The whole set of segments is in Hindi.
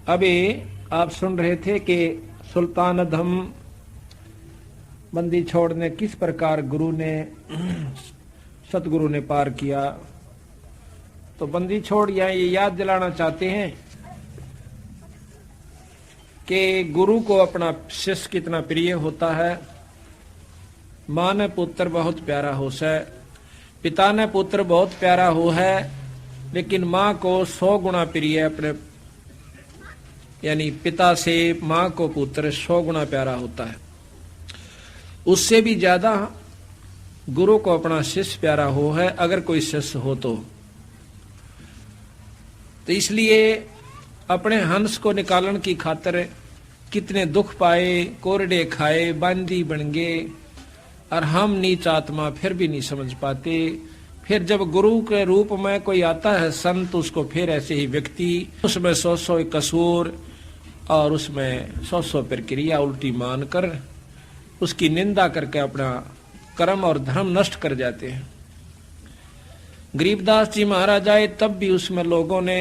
अभी आप सुन रहे थे कि सुल्तान अधम बंदी छोड़ ने किस प्रकार गुरु ने सतगुरु ने पार किया। तो बंदी छोड़ यहाँ ये याद दिलाना चाहते हैं कि गुरु को अपना शिष्य कितना प्रिय होता है। माँ ने पुत्र बहुत प्यारा हो है, पिता ने पुत्र बहुत प्यारा हो है, लेकिन माँ को 100 गुना प्रिय अपने, यानी पिता से माँ को पुत्र 100 गुना प्यारा होता है। उससे भी ज्यादा गुरु को अपना शिष्य प्यारा हो है, अगर कोई शिष्य हो तो इसलिए अपने हंस को निकालने की खातिर कितने दुख पाए, कोरडे खाए, बांदी बन गए, और हम नीच आत्मा फिर भी नहीं समझ पाते। फिर जब गुरु के रूप में कोई आता है संत, उसको फिर ऐसे ही व्यक्ति उसमें 100 कसूर और उसमें 100 प्रक्रिया उल्टी मानकर उसकी निंदा करके अपना कर्म और धर्म नष्ट कर जाते हैं। गरीबदास जी महाराज आए तब भी उसमें लोगों ने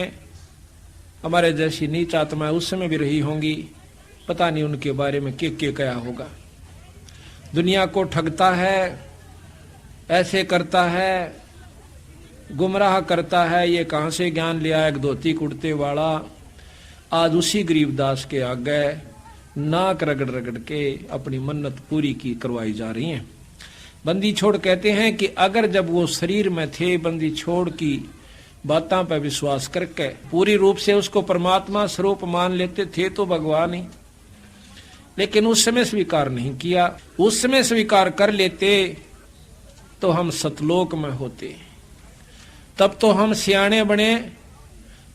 हमारे जैसी नीच आत्मा उस समय भी रही होंगी, पता नहीं उनके बारे में क्या क्या होगा। दुनिया को ठगता है, ऐसे करता है, गुमराह करता है, ये कहां से ज्ञान लिया, एक धोती कुर्ते वाला। आज उसी गरीबदास के आगे नाक रगड़ रगड़ के अपनी मन्नत पूरी की करवाई जा रही है। बंदी छोड़ कहते हैं कि अगर जब वो शरीर में थे, बंदी छोड़ की बातों पर विश्वास करके पूरी रूप से उसको परमात्मा स्वरूप मान लेते थे तो भगवान ही, लेकिन उस समय स्वीकार नहीं किया। उस समय स्वीकार कर लेते तो हम सतलोक में होते, तब तो हम सियाणे बने,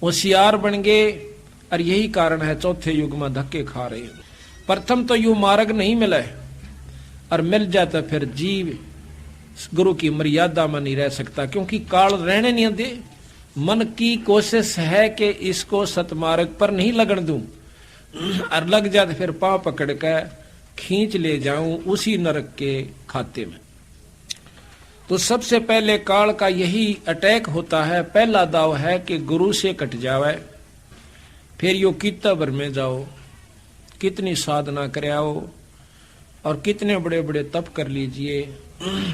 होशियार बन गए। और यही कारण है चौथे युग में धक्के खा रहे हैं। प्रथम तो यू मार्ग नहीं मिला है, और मिल जाता फिर जीव गुरु की मर्यादा में नहीं रह सकता, क्योंकि काल रहने नहीं दे। मन की कोशिश है कि इसको सतमार्ग पर नहीं लगन दूं, और लग जाते फिर पांव पकड़ कर खींच ले जाऊं उसी नरक के खाते में। तो सबसे पहले काल का यही अटैक होता है। पहला दाव है कि गुरु से कट जावे, फिर यो कितना भर में जाओ, कितनी साधना करे आओ, और कितने बड़े बड़े तप कर लीजिए,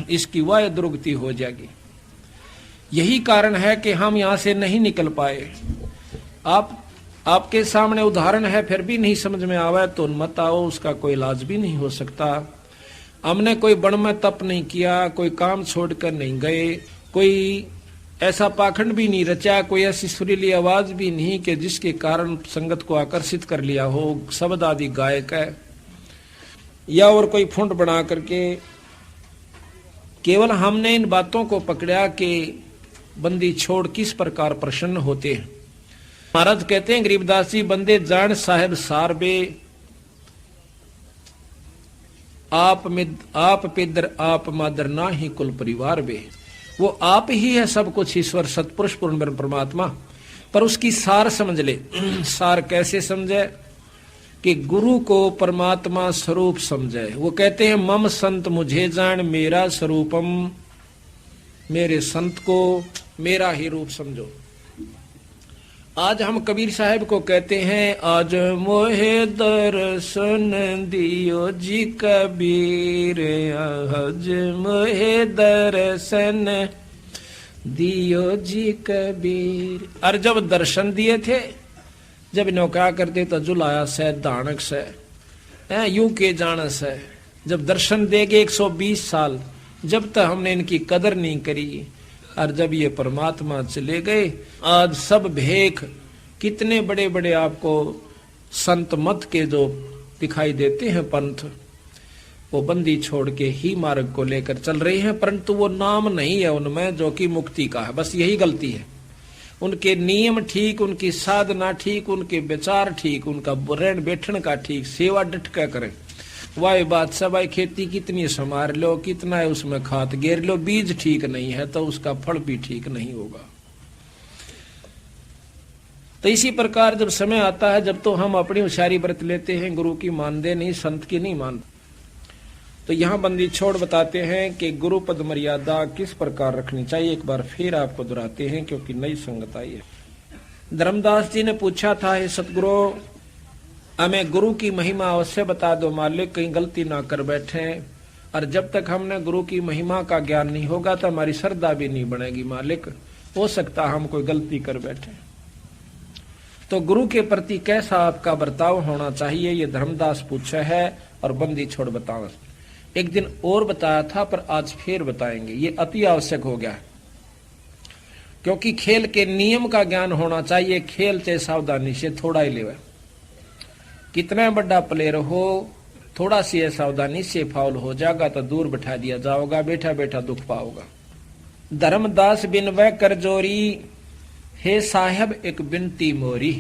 इसकी वाय दुर्गति हो जाएगी। यही कारण है कि हम यहां से नहीं निकल पाए। आपके सामने उदाहरण है, फिर भी नहीं समझ में आवा तो मत आओ, उसका कोई इलाज भी नहीं हो सकता। हमने कोई बण में तप नहीं किया, कोई काम छोड़कर नहीं गए, कोई ऐसा पाखंड भी नहीं रचा, कोई ऐसी सुरीली आवाज भी नहीं कि जिसके कारण संगत को आकर्षित कर लिया हो, शब्द आदि गायक है, या और कोई फुंड बना करके। केवल हमने इन बातों को पकड़ा कि बंदी छोड़ किस प्रकार प्रसन्न होते हैं। महाराज कहते हैं गरीबदास जी, बंदे जान साहेब सारबे, आप पिदर आप मादर ना ही कुल परिवार बे। वो आप ही है सब कुछ, ईश्वर सतपुरुष पूर्ण ब्रह्म परमात्मा, पर उसकी सार समझ ले। सार कैसे समझे कि गुरु को परमात्मा स्वरूप समझे। वो कहते हैं मम संत मुझे जान मेरा स्वरूपम, मेरे संत को मेरा ही रूप समझो। आज हम कबीर साहब को कहते हैं, आज मोहे दर्शन दियो जी कबीर, आज मोहे दर्शन दियो जी कबीर। और जब दर्शन दिए थे, जब इन्हों क्या करते तो जुलाया से दानक से यूं के जान से, जब दर्शन देगे 120 साल, जब तक हमने इनकी कदर नहीं करी, और जब ये परमात्मा चले गए, आज सब भेख कितने बड़े बड़े आपको संत मत के जो दिखाई देते हैं पंथ, वो बंदी छोड़ के ही मार्ग को लेकर चल रहे हैं, परंतु वो नाम नहीं है उनमें जो कि मुक्ति का है। बस यही गलती है। उनके नियम ठीक, उनकी साधना ठीक, उनके विचार ठीक, उनका रहन बैठन का ठीक, सेवा डट क्या करें। वाह बात सब, भाई खेती कितनी संभार लो, कितना है उसमें खाद गेर लो, बीज ठीक नहीं है तो उसका फल भी ठीक नहीं होगा। तो इसी प्रकार जब समय आता है, जब तो हम अपनी होशियारी बरत लेते हैं, गुरु की मानते नहीं, संत की नहीं मानते। तो यहाँ बंदी छोड़ बताते हैं कि गुरु पद मर्यादा किस प्रकार रखनी चाहिए। एक बार फिर आपको दोहराते हैं क्योंकि नई संगत आई है। धर्मदास जी ने पूछा था, हे सतगुरु, हमें गुरु की महिमा अवश्य बता दो मालिक, कहीं गलती ना कर बैठे। और जब तक हमने गुरु की महिमा का ज्ञान नहीं होगा तो हमारी श्रद्धा भी नहीं बनेगी मालिक, हो सकता हम कोई गलती कर बैठे। तो गुरु के प्रति कैसा आपका बर्ताव होना चाहिए, ये धर्मदास पूछा है और बंदी छोड़ बताओ। एक दिन और बताया था पर आज फिर बताएंगे, ये अति आवश्यक हो गया, क्योंकि खेल के नियम का ज्ञान होना चाहिए। खेल से सावधानी से थोड़ा ही लेवे, कितना बड़ा प्लेयर हो, थोड़ा सी सावधानी से फाउल हो जाएगा तो दूर बैठा दिया जाओगा, बैठा बैठा दुख पाओगा। धर्मदास बिनवै कर जोरी, हे साहब एक विनती मोरी।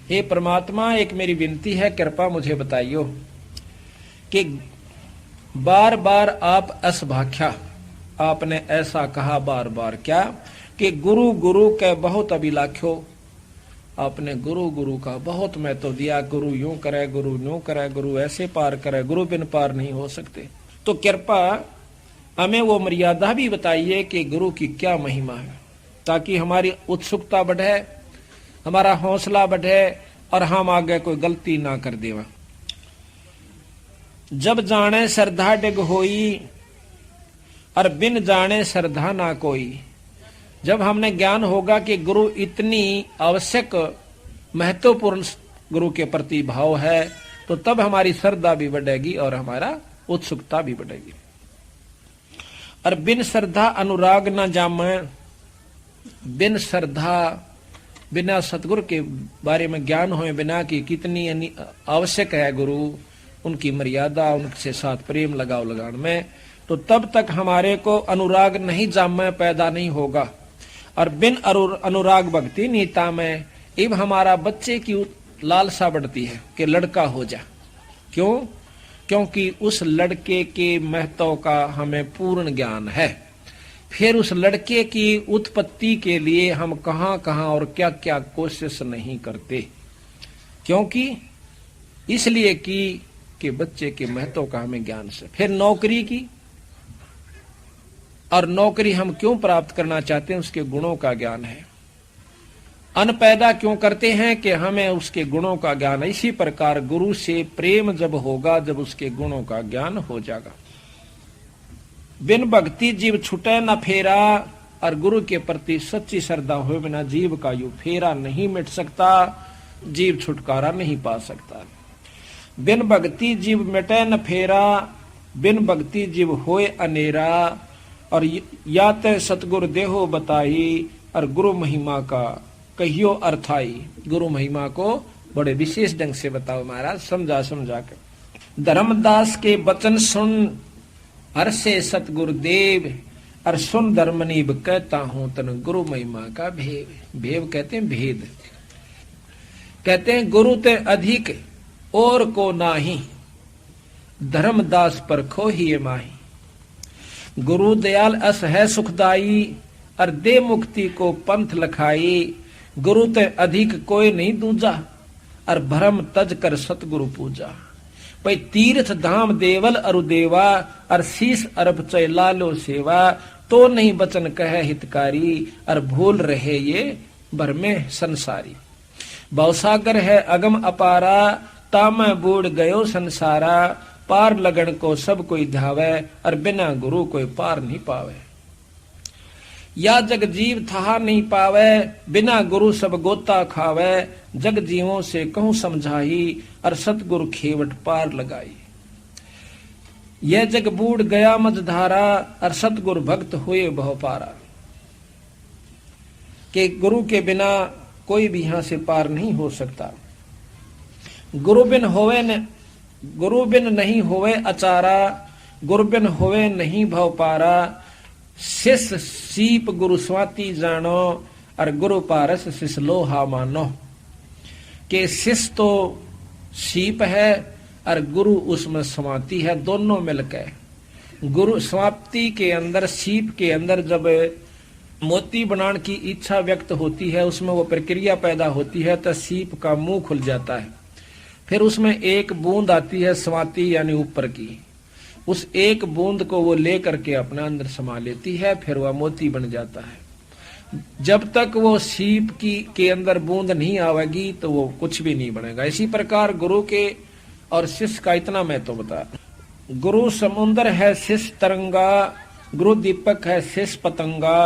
हे परमात्मा, एक मेरी विनती है, कृपा मुझे बताइयो कि बार बार आप असभाख्या, आपने ऐसा कहा बार बार क्या कि गुरु गुरु के बहुत अभिलाख्यो, आपने गुरु गुरु का बहुत महत्व दिया। गुरु यूं करे, गुरु यूं करे, गुरु ऐसे पार करे, गुरु बिन पार नहीं हो सकते। तो कृपा हमें वो मर्यादा भी बताइए कि गुरु की क्या महिमा है, ताकि हमारी उत्सुकता बढ़े, हमारा हौसला बढ़े और हम आगे कोई गलती ना कर देवा। जब जाने श्रद्धा डिग होई और बिन जाने श्रद्धा ना कोई। जब हमने ज्ञान होगा कि गुरु इतनी आवश्यक महत्वपूर्ण गुरु के प्रति भाव है, तो तब हमारी श्रद्धा भी बढ़ेगी और हमारा उत्सुकता भी बढ़ेगी। और बिन श्रद्धा अनुराग न जामे, बिन श्रद्धा, बिना सतगुरु के बारे में ज्ञान होए बिना कि कितनी आवश्यक है गुरु, उनकी मर्यादा, उनसे साथ प्रेम लगाव लगान में, तो तब तक हमारे को अनुराग नहीं जामे पैदा नहीं होगा। और बिन अनुराग भक्ति नीता में इब हमारा बच्चे की लालसा बढ़ती है कि लड़का हो जा। क्यों? क्योंकि उस लड़के के महत्व का हमें पूर्ण ज्ञान है। फिर उस लड़के की उत्पत्ति के लिए हम कहां कहां और क्या क्या कोशिश नहीं करते, क्योंकि इसलिए कि बच्चे के महत्व का हमें ज्ञान से। फिर नौकरी की, और नौकरी हम क्यों प्राप्त करना चाहते हैं, उसके गुणों का ज्ञान है। अन्न पैदा क्यों करते हैं कि हमें उसके गुणों का ज्ञान है। इसी प्रकार गुरु से प्रेम जब होगा, जब उसके गुणों का ज्ञान हो जाएगा। बिन भक्ति जीव छुटे न फेरा, और गुरु के प्रति सच्ची श्रद्धा हुए बिना जीव का यू फेरा नहीं मिट सकता, जीव छुटकारा नहीं पा सकता। बिन भक्ति जीव मिटे न फेरा, बिन भक्ति जीव होए अनेरा, और या ते सतगुरु देहो बताई, और गुरु महिमा का कहियो अर्थाई। गुरु महिमा को बड़े विशेष ढंग से बताओ महाराज, समझा समझा कर। धर्मदास के वचन सुन हर्षे सतगुरु देव, और सुन धर्मनीब कहता हूं तन गुरु महिमा का भेद। भेद कहते हैं भेद, कहते हैं गुरु ते अधिक और को नाही, धर्मदास पर खो ही माही। गुरु दयाल अस है सुखदाई, और दे मुक्ति को पंथ लखाई। गुरु ते अधिक कोई नहीं दूजा, और भरम तज कर सतगुरु पूजा। भाई तीर्थ धाम देवल अरु देवा, और शीस अरब चय लालो सेवा। तो नहीं बचन कहे हितकारी, और भूल रहे ये भरमे संसारी। भवसागर है अगम अपारा, तामै बूढ़ गयो संसारा। पार लगन को सब कोई धावे, और बिना गुरु कोई पार नहीं पावे। या जग जीव था नहीं पावे, बिना गुरु सब गोता खावे। जग जीवों से कहूं समझाई, और सतगुरु खेवट पार लगाई। यह जग बूढ़ गया मझधारा, और सतगुरु भक्त हुए बहु पारा। कि गुरु के बिना कोई भी यहां से पार नहीं हो सकता। गुरु बिन नहीं होवे अचारा, गुरु बिन होवे नहीं भव पारा। शिष्य सीप गुरु स्वाति जानो, और गुरु पारस शिष्य लोहा मानो। के शिष्य तो सीप है और गुरु उसमें समाप्ति है, दोनों मिलकर। गुरु समाप्ति के अंदर, सीप के अंदर जब मोती बनाने की इच्छा व्यक्त होती है, उसमें वो प्रक्रिया पैदा होती है, तो सीप का मुंह खुल जाता है। फिर उसमें एक बूंद आती है समाप्ति यानी ऊपर की, उस एक बूंद को वो ले करके अपने अंदर समा लेती है, फिर वह मोती बन जाता है। जब तक वो सीप की के अंदर बूंद नहीं आवेगी तो वो कुछ भी नहीं बनेगा। इसी प्रकार गुरु के और शिष्य का इतना मैं तो बता। गुरु समुद्र है शिष्य तरंगा, गुरु दीपक है शिष्य पतंगा,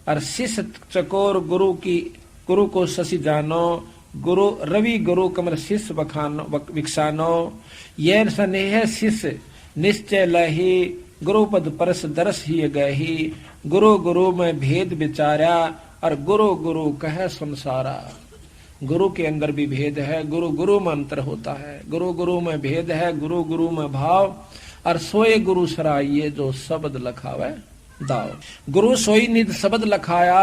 और शिष्य चकोर गुरु को शशि जानो, गुरु रवि गुरु कमल शिष्य विकसानो, ये स्नेह शिष्य निश्चय लही, गुरु पद परस दरस ही गही, गुरु गुरु में भेद विचारा, और गुरु गुरु कहे संसारा। गुरु के अंदर भी भेद है, गुरु गुरु में अंतर होता है, गुरु गुरु में भेद है, गुरु गुरु में भाव, और सोए गुरु सराइये जो शब्द लखावे दाव। गुरु सोई निध शब्द लखाया,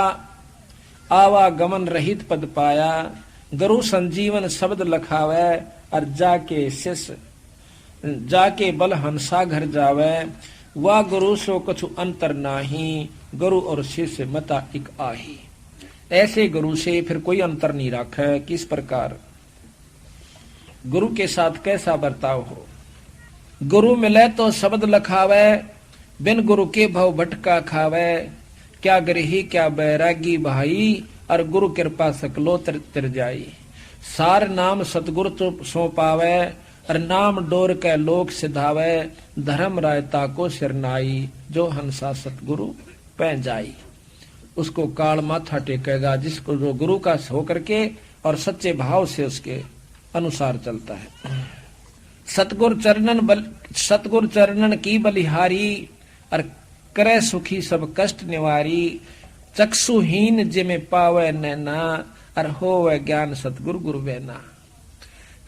आवागमन रहित पद पाया, गुरु संजीवन शब्द लखावे, और जाके बल हंसा घर जावे, वह गुरु सो कछु अंतर नाही, गुरु और शिष्य मता एक आही। ऐसे गुरु से फिर कोई अंतर नहीं रखा। किस प्रकार गुरु के साथ कैसा बर्ताव हो। गुरु मिले तो शब्द लखावे, बिन गुरु के भव भटका खावे, क्या गृही क्या बैरागी भाई, और गुरु कृपा सकलो तिर जाई। सार नाम सतगुरु तो सो पावे, और नाम डोर के लोक सिधावे, धर्म रायता को सिरनाई, जो हंसा सतगुरु पै जाई। उसको काल माथा टेकेगा जिसको जो गुरु का होकर के और सच्चे भाव से उसके अनुसार चलता है। सतगुर चरणन की बलिहारी, और करे सुखी सब कष्ट निवारी, चक्षुहीन जिमे पावे नैना, और होवे ज्ञान सतगुरु गुरु बैना।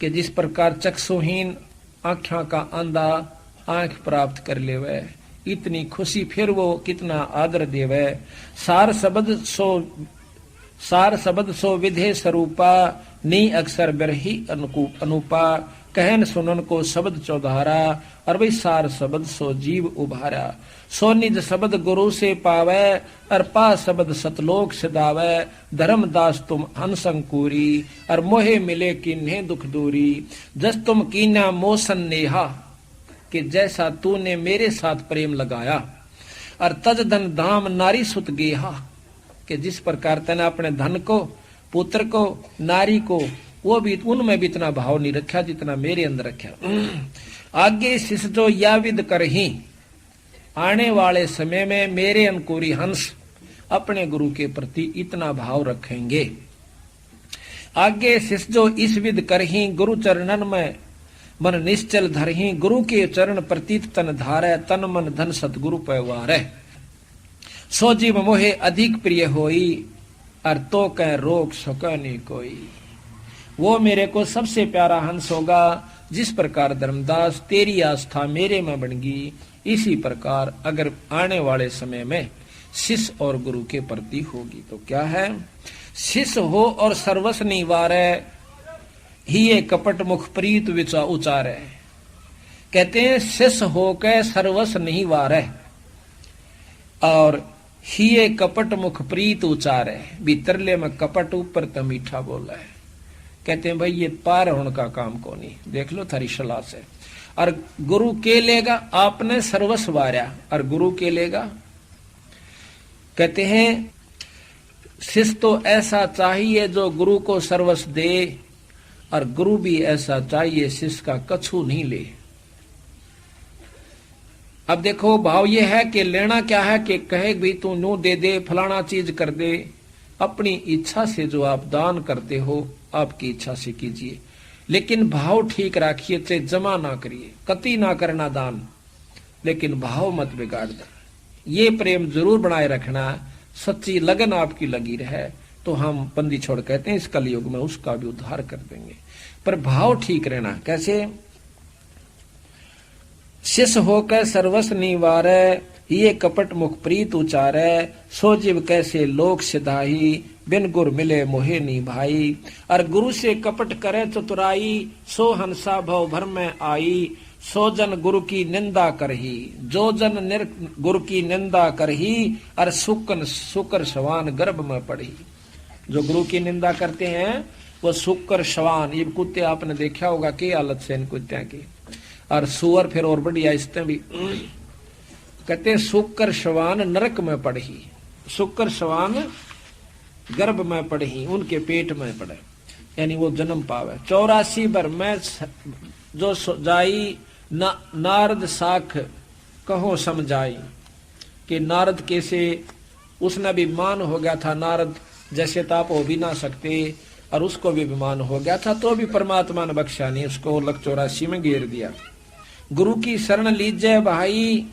कि जिस प्रकार चक्षुहीन आँखों का अंधा आंख प्राप्त कर लेवे, इतनी खुशी फिर वो कितना आदर देवे। सार शब्द सो विधे स्वरूपा, नी अक्षर बिरही अनुपा, कहन सुनन को शब्द चौधारा, और भाई सार शब्द सो जीव उभारा। सो निज शब्द गुरु से पावे, और पा शब्द सतलोक सिदावे, धर्मदास तुम अनसंकूरी, और मोहे मिले किन्हे दुख दूरी। जस तुम कीना मोसन नेहा, कि जैसा तूने मेरे साथ प्रेम लगाया, और तज धन धाम नारी सुत गेहा, कि जिस प्रकार तने अपने धन को, पुत्र को, नारी को, वो भी उनमें भी इतना भाव नहीं रखा जितना मेरे अंदर रखा। आगे शिष्य जो या विद करही, आने वाले समय में मेरे अंकुरी हंस अपने गुरु के प्रति इतना भाव रखेंगे। आगे शिष्य जो इस विद करही, गुरु चरणन में मन निश्चल धरही, गुरु के चरण प्रतीत तन धारे, तन मन धन सतगुरु पैवारे। सो जीव मोहे अधिक प्रिय होई, और तो कह रोक सके कोई। वो मेरे को सबसे प्यारा हंस होगा। जिस प्रकार धर्मदास तेरी आस्था मेरे में बनेगी, इसी प्रकार अगर आने वाले समय में शिष्य और गुरु के प्रति होगी तो क्या है। शिष्य हो और सर्वस निवारे, ही ये कपट मुख प्रीत विचा उचारे। कहते हैं शिष्य हो के सर्वस नहीं वारे, और ही ये कपट मुख प्रीत उचारे। भीतरले में कपट, ऊपर तो मीठा बोला है। कहते हैं भाई ये पार होने का काम को नहीं, देख लो थारी सलाह से। और गुरु के लेगा, आपने सर्वस्व वार्या, और गुरु के लेगा। कहते हैं शिष्य तो ऐसा चाहिए जो गुरु को सर्वस्व दे, और गुरु भी ऐसा चाहिए शिष्य का कछु नहीं ले। अब देखो भाव ये है कि लेना क्या है कि कहे भी तू नू दे दे, फलाना चीज कर दे। अपनी इच्छा से जो आप दान करते हो, आपकी इच्छा से कीजिए, लेकिन भाव ठीक रखिए, चाहे जमा ना करिए, कति ना करना दान, लेकिन भाव मत बिगाड़ दे। ये प्रेम जरूर बनाए रखना, सच्ची लगन आपकी लगी रहे तो हम बंदी छोड़ कहते हैं इस कलयुग में उसका भी उद्धार कर देंगे। पर भाव ठीक रहना। कैसे। शिष्य होकर सर्वस्व निवारे, ये कपट मुख प्रीत उचारे। सो जीव कैसे लोक सिधाही, बिन गुर मिले मोहे नी भाई। और गुरु से कपट करे चतुराई, सो हंसा भव भर में आई। सो जन गुरु की निंदा करही, जो जन गुरु की निंदा करही। और शुकर शवान गर्भ में पड़ी। जो गुरु की निंदा करते हैं वो शुकर शवान, ये कुत्ते आपने देखा होगा की हालत से इन कुत्तियों की। और सुअर फिर और बढ़िया इसमें भी कहते हैं शुकर शवान नरक में पड़ी। शुकर शवान गर्भ में पढ़ी, उनके पेट में पड़े, यानी वो जन्म पावे। 84 बर में जो जाई नारद साख कहो समझाई, कि नारद कैसे, उसने भी मान हो गया था, नारद जैसे तो आप हो भी ना सकते, और उसको भी विमान हो गया था, तो भी परमात्मा ने बख्शा नहीं, उसको लक 84 में घेर दिया। गुरु की शरण लीजे भाई,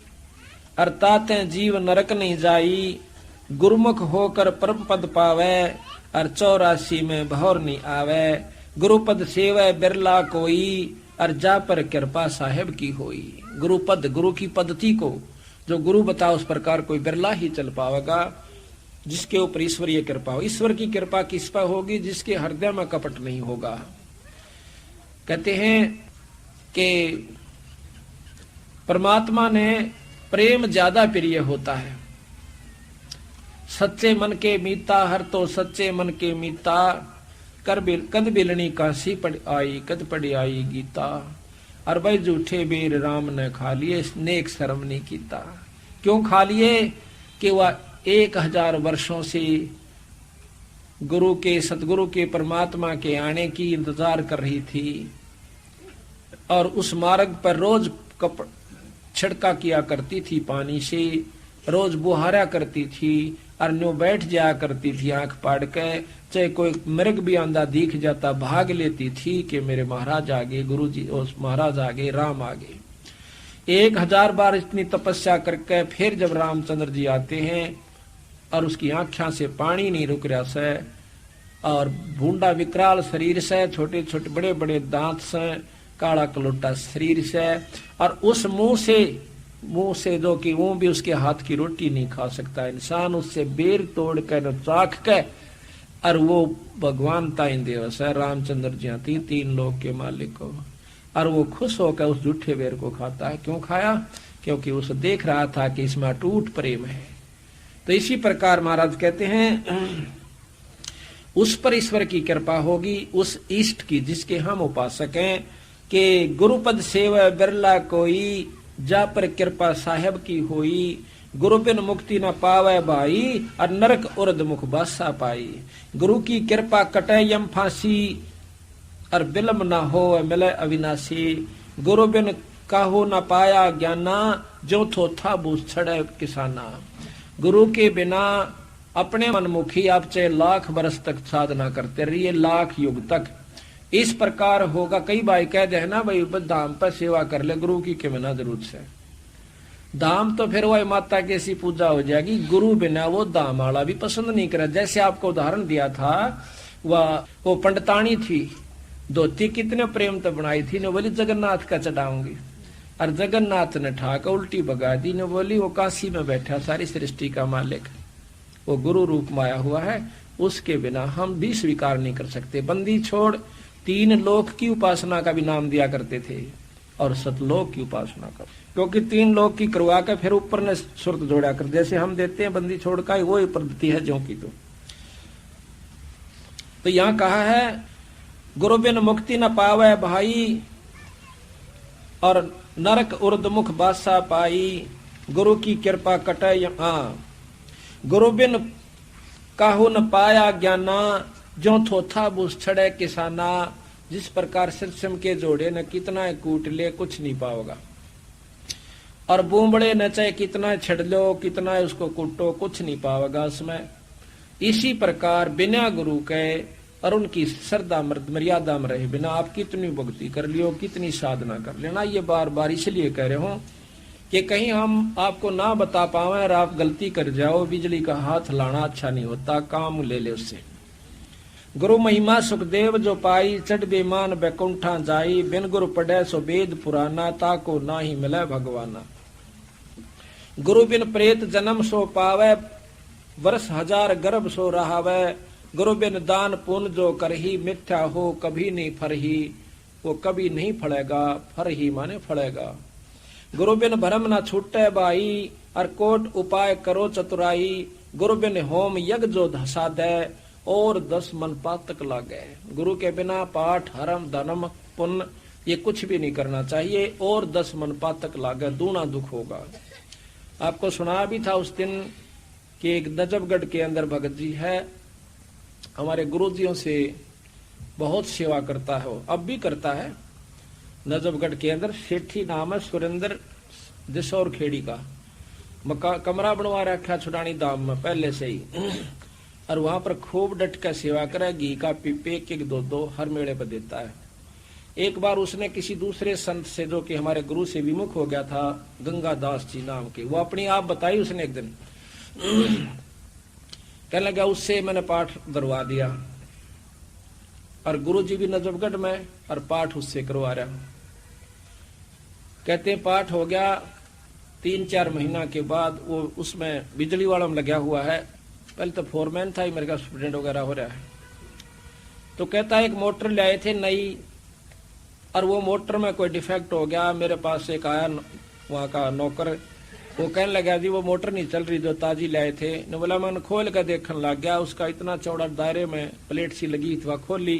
अर्थात जीव नरक नहीं जाई, गुरुमुख होकर परम पद पावे, और 84 में भौर नहीं आवे, गुरुपद सेवे बिरला कोई, और जा पर कृपा साहेब की होई। गुरुपद, गुरु की पद्धति को जो गुरु बता उस प्रकार कोई बिरला ही चल पावेगा, जिसके ऊपर ईश्वरीय कृपा हो। ईश्वर की कृपा किस पर होगी? जिसके हृदय में कपट नहीं होगा। कहते हैं कि परमात्मा ने प्रेम ज्यादा प्रिय होता है। सच्चे मन के मीता, हर तो सच्चे मन के मीता, कद बिलनी काशी पड़ आई, कद पड़ी आई गीता, और भाई झूठे बेर राम ने खा लिए, नेक शर्म नहीं कीता। क्यों खा लिए? कि वह 1000 वर्षों से गुरु के, सतगुरु के, परमात्मा के आने की इंतजार कर रही थी, और उस मार्ग पर रोज छिड़का किया करती थी पानी से, रोज बुहारा करती थी, और न्यू बैठ जाया करती थी आंख पाड़ के, चाहे कोई मृग भी आंधा दिख जाता भाग लेती थी कि मेरे महाराज आगे, गुरु जी उस महाराज आगे, राम आगे। 1000 बार इतनी तपस्या करके फिर जब रामचंद्र जी आते हैं, और उसकी आंखों से पानी नहीं रुक रहा से, और भूडा विकराल शरीर से, छोटे छोटे बड़े बड़े दांत से, काला कलोटा शरीर से, और उस मुंह से जो कि वो भी उसके हाथ की रोटी नहीं खा सकता इंसान, उससे बेर तोड़ कर चाख के, और वो भगवान ताई देव से रामचंद्र जी आती 3 लोक के मालिक को, और वो खुश होकर उस झूठे बेर को खाता है। क्यों खाया? क्योंकि उसे देख रहा था कि इसमें अटूट प्रेम है। तो इसी प्रकार महाराज कहते हैं उस पर ईश्वर की कृपा होगी, उस इष्ट की जिसके हम उपासक हैं, कि गुरुपद सेवा बिरला कोई, जा पर कृपा साहेब की होई, गुरु बिन मुक्ति न पावे भाई, और नरक उर्द मुख बासा पाई। गुरु की कृपा कटे यम फांसी, और बिलम न हो मिले अविनाशी, गुरु बिन काहू न पाया ज्ञाना, जो थो था बूझ छड़े किसाना। गुरु के बिना अपने मनमुखी आप चाहे लाख बरस तक साधना करते रहिए, लाख युग तक इस प्रकार होगा। कई भाई कह दे ना भाई धाम पर सेवा कर ले, गुरु की के बिना जरूरत से धाम, तो फिर वह माता की ऐसी पूजा हो जाएगी। गुरु बिना वो धाम वाला भी पसंद नहीं करे। जैसे आपको उदाहरण दिया था, वो पंडितानी थी, धोती कितने प्रेम तो बनाई थी, ने बोली जगन्नाथ का चढ़ाऊंगी, और जगन्नाथ ने ठाकर उल्टी भगा दी, ने बोली वो काशी में बैठा सारी सृष्टि का मालिक, वो गुरु रूप में आया हुआ है, उसके बिना हम भी स्वीकार नहीं कर सकते। बंदी छोड़ 3 लोक की उपासना का भी नाम दिया करते थे, और सतलोक की उपासना का, क्योंकि 3 लोक की करवा के फिर ऊपर ने सुरत जोड़ा कर, जैसे हम देते हैं बंदी छोड़ का, वो पद्धति है जो की। तो यहाँ कहा है गुरु बिन मुक्ति न पावे भाई, और नरक उर्द मुख बासा पाई, गुरु की कृपा कटे गुरु बिन काहू न पाया ज्ञाना, जो थोथा बूझ छड़े किसाना। जिस प्रकार सिरसम के जोड़े न कितना कूट ले कुछ नहीं पाओगा, और बूमबड़े न चाहे कितना छड़ लो, कितना उसको कूटो, कुछ नहीं पाओगा उसमें। इसी प्रकार बिना गुरु के और उनकी श्रद्धा मर्यादा में रहे बिना आप कितनी भक्ति कर लियो, कितनी साधना कर लेना। ये बार बार इसलिए कह रहे हो कि कहीं हम आपको ना बता पावे और आप गलती कर जाओ। बिजली का हाथ लाना अच्छा नहीं होता, काम ले ले उससे। गुरु महिमा सुखदेव जो पाई, चढ़ बेमान बैकुंठा जाई, बिन गुरु पढ़े सो वेद पुराना, ताको ना ही मिले भगवाना। गुरु बिन प्रेत जन्म सो पावे, वर्ष 1000 गर्भ सो रहावे। गुरु बिन दान पुण्य जो करही, मिथ्या हो कभी नहीं फरही, वो कभी नहीं फड़ेगा, फर ही माने फड़ेगा। गुरु बिन भरम न छूटे बाई, और कोट उपाय करो चतुराई। गुरु बिन होम यज्ञ जो धसा दे, और 10 मन पातक लागे। गुरु के बिना पाठ हरम धनम पुण्य ये कुछ भी नहीं करना चाहिए, और 10 मन पातक लागे, दूना दुख होगा। आपको सुना भी था उस दिन कि एक नजफगढ़ के अंदर भगत जी है, हमारे गुरुजियों से बहुत सेवा करता है, वो अब भी करता है। नजफगढ़ के अंदर सेठी नाम है सुरेंद्र दिशौर खेड़ी का, कमरा बनवा रखा छुड़ानी दाम में पहले से ही, और वहां पर खूब डट कर सेवा करे। घी का पीपे एक दो दो हर मेले पर देता है। एक बार उसने किसी दूसरे संत से, जो कि हमारे गुरु से विमुख हो गया था, गंगादास जी नाम के, वो अपनी आप बताई उसने एक दिन। कहने लगा उससे मैंने पाठ दरवा दिया, और गुरु जी भी नजफगढ़ में, और पाठ उससे करवा रहा। कहते पाठ हो गया, 3-4 महीना के बाद वो उसमें बिजली वालों में लगा हुआ है। पहले तो फोरमैन था, मेरे का स्टूडेंट वगैरह हो रहा है। तो कहता है एक मोटर ले आए थे नई, और वो मोटर में कोई डिफेक्ट हो गया। मेरे पास एक आया वहाँ का नौकर, वो कहने लगा जी वो मोटर नहीं चल रही जो ताजी लाए थे। ने बोला मैंने खोल कर देखने लग गया, उसका इतना चौड़ा दायरे में प्लेट सी लगी थी, वह खोली,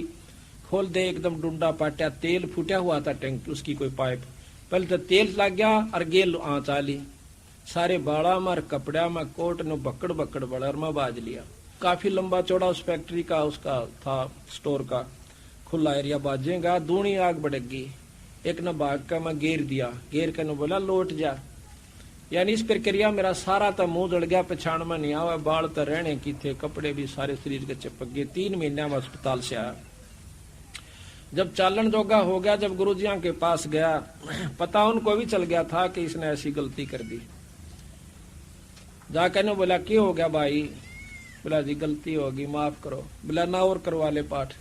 खोल दे एकदम डूंडा पाटिया, तेल फूटा हुआ था टैंक उसकी कोई पाइप। पहले तो तेल लग गया और गेल आँच आली, सारे बाड़ा में कपड़ा में कोट ने बकड़ बकड़ बड़र में बाज लिया। काफी लंबा चौड़ा उस फैक्ट्री का उसका था, स्टोर का खुला एरिया, बाजेगा दूनी आग बढ़ेगी। एक ने भाग का मैं घेर दिया, घेर के ने बोला लौट जा। यानी इस प्रक्रिया मेरा सारा तो मुंह जड़ गया, पछाण में नहीं आवा, बाल तो रहने की थे, कपड़े भी सारे शरीर के चिपक गए। 3 महीना में अस्पताल से आया। जब चालन जोगा हो गया, जब गुरुजियों के पास गया, पता उनको भी चल गया था कि इसने ऐसी गलती कर दी। जाकर ने बोला क्या हो गया भाई? बोला जी गलती होगी माफ करो। बोला ना और करवा ले पाठ।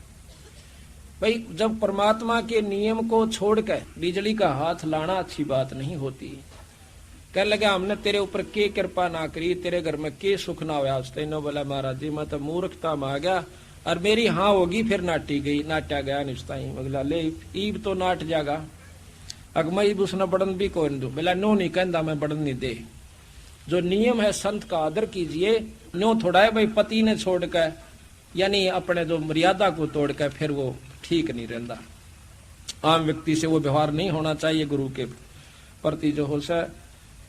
भाई जब परमात्मा के नियम को छोड़कर बिजली का हाथ लाना अच्छी बात नहीं होती। कह लगा हमने तेरे ऊपर के कृपा ना करी, तेरे घर में के सुख ना हुआ। तेनो बोला महाराज जी मैं तो मूर्खता में आ गया, और मेरी हाँ होगी फिर नाटी गई, नाटा गया निश्ता ही। बोला ले ईब तो नाट जागा, अगमा ईब उसने बढ़न भी कौन दू। बोला नो नहीं कहता मैं बढ़न नहीं दे। जो नियम है संत का आदर कीजिए। नो थोड़ा है भाई पति ने छोड़कर, यानी अपने जो मर्यादा को तोड़कर फिर वो ठीक नहीं रहता। आम व्यक्ति से वो व्यवहार नहीं होना चाहिए गुरु के प्रति जो हो सके।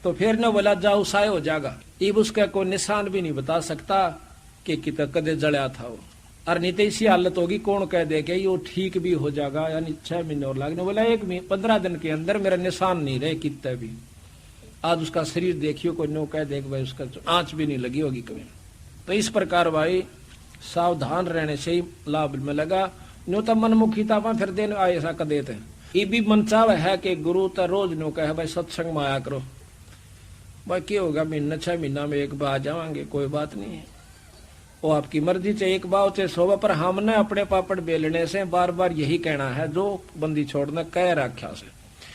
तो फिर न बोला जाओ साय हो जाएगा। ईब उसका कोई निशान भी नहीं बता सकता कि कितना कदे जड़या था वो, और नहीं तो इसी हालत होगी कौन कह दे कि ये ठीक भी हो जाएगा, यानी 6 महीने और लगने। बोला 15 दिन के अंदर मेरा निशान नहीं रहे कितने भी। आज उसका शरीर देखियो, कोई नो कह दे भाई उसका आंच भी नहीं लगी होगी कभी। तो इस प्रकार भाई सावधान रहने से ही लाभ में लगा। नो तो मनमुखीता में फिर देने आए ऐसा कर देते हैं। ये भी मन चाव है कि गुरु तो रोज नो कहे भाई सत्संग में आया करो। भाई क्या होगा, महीना 6 महीना में एक बार जावांगे, कोई बात नहीं है, वो आपकी मर्जी से एक बार से 100 बार। पर हमने अपने पापड़ बेलने से बार बार यही कहना है जो बंदी छोड़ना कह रखा से।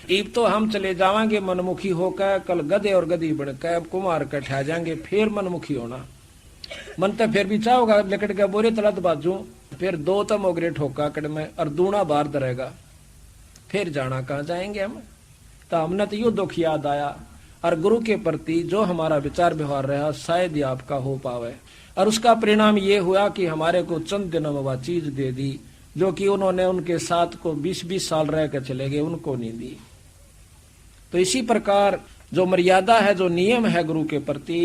ईब तो हम चले जावांगे मनमुखी होकर, कल गधे और गधी बनकर कुमार कर ठा जाएंगे, फिर मनमुखी होना। मन तो फिर भी चाहोगा लकड़ के बोरे तलत बाजू, फिर 2 तो मोगरे ठोका कड़ में और दूना बार दरेगा, फिर जाना कहाँ जाएंगे हम। तो हमने तो यो दुख याद आया, और गुरु के प्रति जो हमारा विचार व्यवहार रहा शायद ही आपका हो पावे। और उसका परिणाम ये हुआ कि हमारे को चंद दिनों में वह चीज दे दी जो कि उन्होंने उनके साथ को 20-20 साल रह कर चले गए, उनको नहीं दी। तो इसी प्रकार जो मर्यादा है, जो नियम है गुरु के प्रति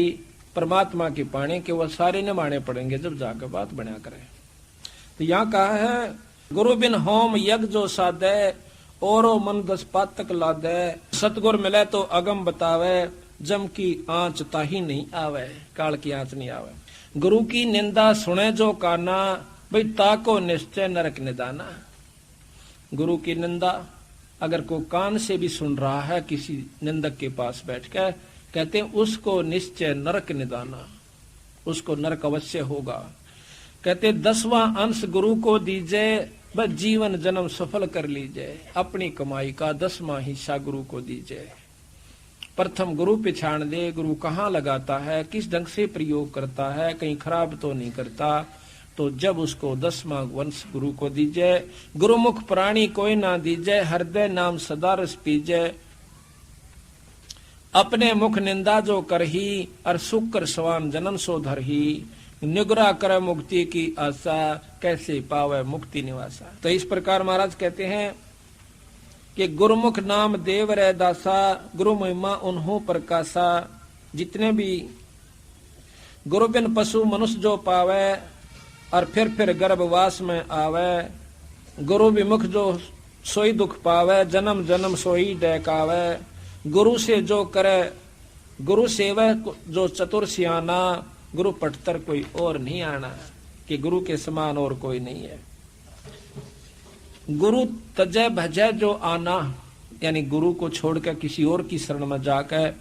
परमात्मा के पाने के, वह सारे निभाने पड़ेंगे जब जाकर बात बना करें। तो यहाँ कहा है गुरु बिन होम यज्ञ जो साधे, औरो मन 10 पातक लादे। सतगुर मिले तो अगम बतावे, जम की आंच ताही नहीं आवे, काल की आंच नहीं आवे। गुरु की निंदा सुने जो काना, भाई ताको निश्चय नरक निदाना। गुरु की निंदा अगर को कान से भी सुन रहा है किसी निंदक के पास बैठ कर, कहते हैं उसको निश्चय नरक निदाना, उसको नरक अवश्य होगा। कहते 10वां अंश गुरु को दीजिए, बस जीवन जन्म सफल कर लीजिए। अपनी कमाई का 10वां हिस्सा गुरु को दीजिए। प्रथम गुरु पहचान दे, गुरु कहाँ लगाता है, किस ढंग से प्रयोग करता है, कहीं खराब तो नहीं करता। तो जब उसको 10वां वंश गुरु को दीजिए। गुरुमुख प्राणी कोई ना दीजिए, हृदय नाम सदा रस पीजिए। अपने मुख निंदा जो करही, और सुख कर सवान जन्म सो धरही। निगरा करे मुक्ति की आशा, कैसे पावे मुक्ति निवासा। तो इस प्रकार महाराज कहते हैं कि गुरुमुख नाम देव रे दासा, गुरु महिमा उन्हों प्रकाशा। जितने भी गुरु बिन पशु मनुष्य जो पावे, और फिर गर्भवास में आवे। गुरु विमुख जो सोई दुख पावे, जन्म जन्म सोई डहकावे। गुरु से जो करे गुरु सेवा जो चतुर सियाना, गुरु पटतर कोई और नहीं आना, कि गुरु के समान और कोई नहीं है। गुरु तजय भजय जो आना, यानी गुरु को छोड़कर किसी और की शरण में जाकर,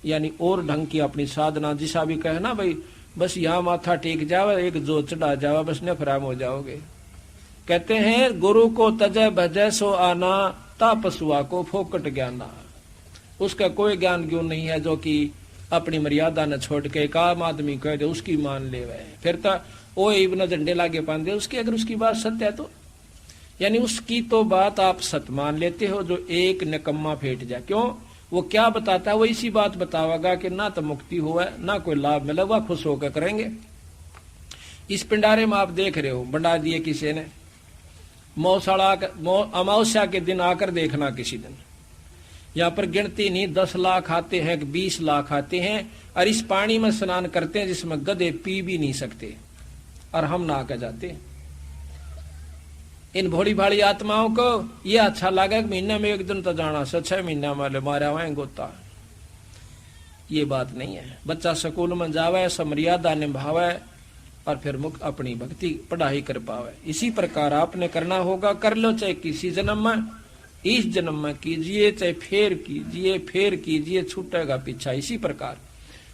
यानी और ढंग की अपनी साधना, जिसा भी कहे ना भाई बस यहाँ माथा टेक जावे, एक जो चढ़ा जावे, बस नफराम हो जाओगे। कहते हैं गुरु को तजय भजय सो आना, ता पशुआ को फोकट ज्ञाना। उसका कोई ज्ञान क्यों नहीं है जो कि अपनी मर्यादा न छोड़ के एक आम आदमी कह दे उसकी मान ले वह, फिर तो वो इब्न झंडे लागे पांदे उसकी, अगर उसकी बात सत्य है तो, यानी उसकी तो बात आप सत्य मान लेते हो जो एक निकम्मा फेंट जाए। क्यों? वो क्या बताता है? वो इसी बात बतावेगा कि ना तो मुक्ति हुआ ना कोई लाभ मिला, वह खुश होकर करेंगे। इस पिंडारे में आप देख रहे हो बंडा दिए किसी ने, मौसाड़ा अमावस्या के दिन आकर देखना, किसी दिन यहाँ पर गिनती नहीं 10 लाख आते हैं, 20 लाख आते हैं, और इस पानी में स्नान करते हैं जिसमें गधे पी भी नहीं सकते, और हम नहा के जाते। इन भोली भाली आत्माओं को ये अच्छा लगा कि महीने में एक दिन तो जाना से 6 महीना वाले मारा हुआ गोता। ये बात नहीं है। बच्चा स्कूल में जावे, समर्यादा निभावे, और फिर मुक्त अपनी भक्ति पढ़ाई कर पावे। इसी प्रकार आपने करना होगा, कर लो चाहे किसी जन्म में, इस जन्म में कीजिए, चाहे फेर कीजिए, छूटेगा पीछा। इसी प्रकार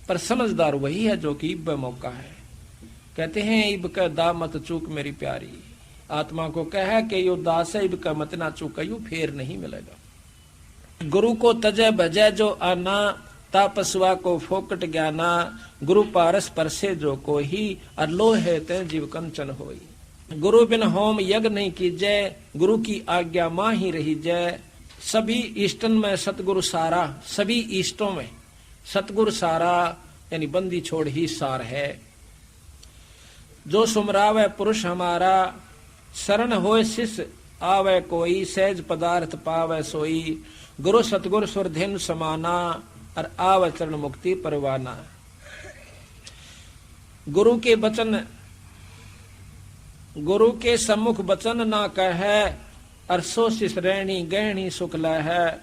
पर समझदार वही है जो कि इब मौका है। कहते हैं इब का दा मत चूक मेरी प्यारी, आत्मा को कहे कि यो दास है, इब का मत ना चूक, यू फेर नहीं मिलेगा। गुरु को तजय भजय जो आना, तापस्वा को फोकट ज्ञाना। गुरु पारस परसे जो कोई, और लोहे ते जीव कंचन होई। गुरु बिन होम यज्ञ नहीं कीजय, गुरु की आज्ञा मां ही रही जय। सभी इष्टन में सतगुरु सारा, सभी इष्टों में सतगुरु सारा, यानी बंदी छोड़ ही सार है। जो सुमरावे पुरुष हमारा, शरण होए शिष्य आवे कोई, सहज पदार्थ पावे सोई। गुरु सतगुरु सुरधेनु समाना, और आवे चरण मुक्ति परवाना। गुरु के वचन, गुरु के सम्मुख वचन ना कहे, और सो शिष रहनी गहनी सुखल है।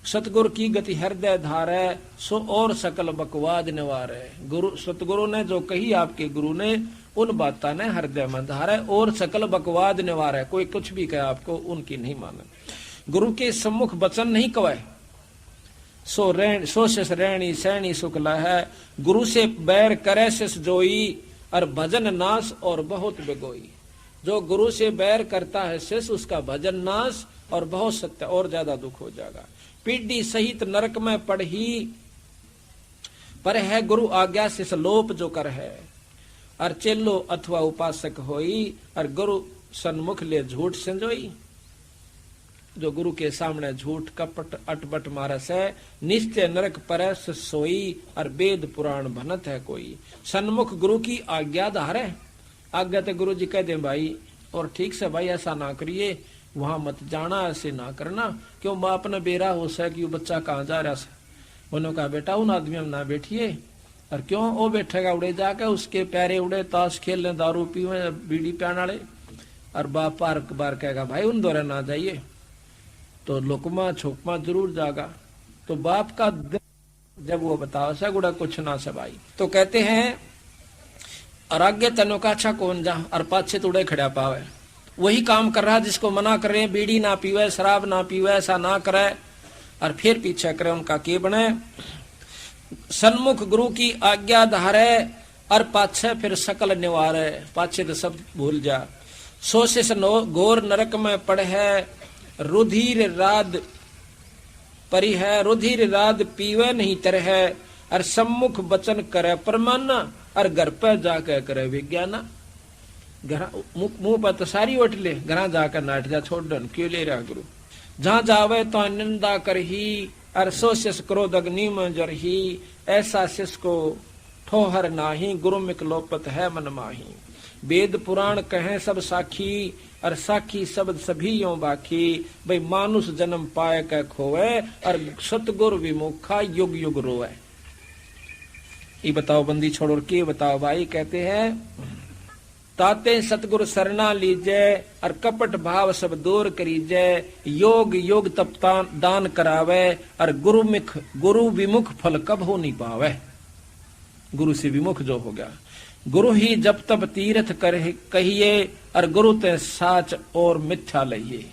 सतगुरु की गति हृदय धारे, सो और सकल बकवाद निवारे। गुरु सतगुरु ने जो कही आपके गुरु ने, उन बातों ने हृदय में धारे, और सकल बकवाद निवारे। कोई कुछ भी कहे आपको, उनकी नहीं माने। गुरु के सम्मुख वचन नहीं कहे, सो शिष रहनी सहनी सुखल है। गुरु से बैर करे शिष जोई, और भजन नाश और बहुत बिगोई। जो गुरु से बैर करता है शिष्य, उसका भजन नाश और बहुत सत्य और ज्यादा दुख हो जाएगा। पीढ़ी सहित नरक में पढ़ी, पर है गुरु आज्ञा शिष लोप जो कर है। और चेलो अथवा उपासक होई, और गुरु सन्मुख ले झूठ संजोई। जो गुरु के सामने झूठ कपट अटबट मारस है, निश्चय नरक परस सोई, और वेद पुराण भनत है कोई। सन्मुख गुरु की आज्ञा धारे, आज्ञा तो गुरु जी कह दे भाई, और ठीक से भाई ऐसा ना करिए, वहां मत जाना, ऐसे ना करना। क्यों बाप ने बेरा हो सा कि बच्चा कहाँ जा रहा है। उन्होंने कहा बेटा उन आदमियों में ना बैठिए, और क्यों वो बैठेगा उड़े जाके, उसके प्यारे उड़े, ताश खेल ले, दारू पीवे, बीड़ी पियान वाले, और बाप पार बार कहेगा भाई उन दौरे ना जाइए, तो लुकमा छोकमा जरूर जागा। तो बाप का जब वो बताओ सा गुड़ा कुछ ना सबाई, तो कहते हैं और आगे तनो का अच्छा कौन जा, और पाछे तुड़े खड़ा पावे। वही काम कर रहा जिसको मना कर रहे हैं, बीड़ी ना पीवे, शराब ना पीवे, ऐसा ना करे, और फिर पीछे करे, उनका के बने। सन्मुख गुरु की आज्ञा धारे, और पाछे फिर सकल निवारे। पाछे तो सब भूल जा। सोशिस घोर नरक में पड़े, रुधिर राद परी है। रुधिर राद पीवे नहीं तरह, और सम्मुख वचन करे परमाना, और घर पे जाकर करे विज्ञाना। मुंह पर तो सारी ओट ले, घर जाकर नाट जा छोड़ दन, क्यों ले रहा गुरु। जहां जावे तो निंदा कर ही, और सो शिष क्रोध अग्नि में जर ही। ऐसा शिष को ठोहर नाही, गुरु मिकलोपत है मन माही। वेद पुराण कहें सब साखी, और साखी शब्द सभी यों बाकी। भाई मानुष जन्म पाए कै खोवे, और सतगुरु विमुखा युग युग रोए। ये बताओ बंदी छोड़, और के बताओ भाई। कहते हैं ताते सतगुरु सरना लीजै और कपट भाव सब दूर करीजै। योग योग तप दान करावे और गुरु विमुख फल कब हो नहीं पावे। गुरु से विमुख जो हो गया, गुरु ही जब तब तीर्थ कर कहिए और गुरु ते साच और मिथ्या लइए।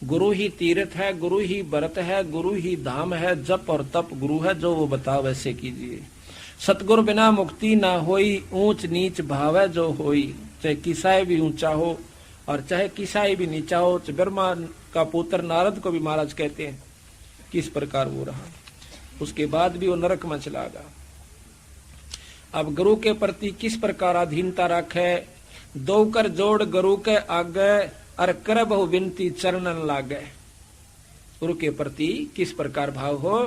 गुरु ही तीर्थ है, गुरु ही व्रत है, गुरु ही धाम है, जप और तप गुरु है, जो वो बताओ वैसे कीजिए। सतगुरु बिना मुक्ति ना होई, ऊंच नीच भाव है जो होई। चाहे किसाए भी ऊंचा हो और चाहे किसाए भी नीचा हो। ब्रह्मा का पुत्र नारद को भी महाराज कहते हैं किस प्रकार वो रहा, उसके बाद भी वो नरक में चला गया। अब गुरु के प्रति किस प्रकार अधीनता रखे। दो कर जोड़ गुरु के आगे और कर बहु विनती चरणन लागे। गुरु के प्रति किस प्रकार भाव हो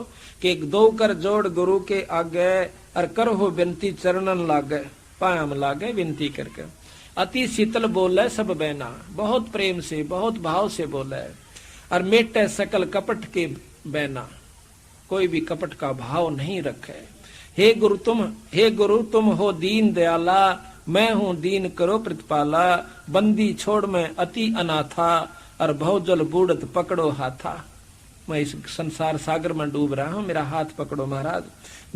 कि दो कर जोड़ गुरु के आगे और कर हो विनती चरणन लागे, पायम लागे विनती करके। अति शीतल बोले सब बैना, बहुत प्रेम से बहुत भाव से बोले और मेटे सकल कपट के बैना, कोई भी कपट का भाव नहीं रखे। हे गुरु तुम हो दीन दयाला, मैं हूँ दीन करो प्रतिपाला। बंदी छोड़ मैं अति अनाथा और बहुजल बूढ़त पकड़ो हाथा। मैं इस संसार सागर में डूब रहा हूँ, मेरा हाथ पकड़ो महाराज।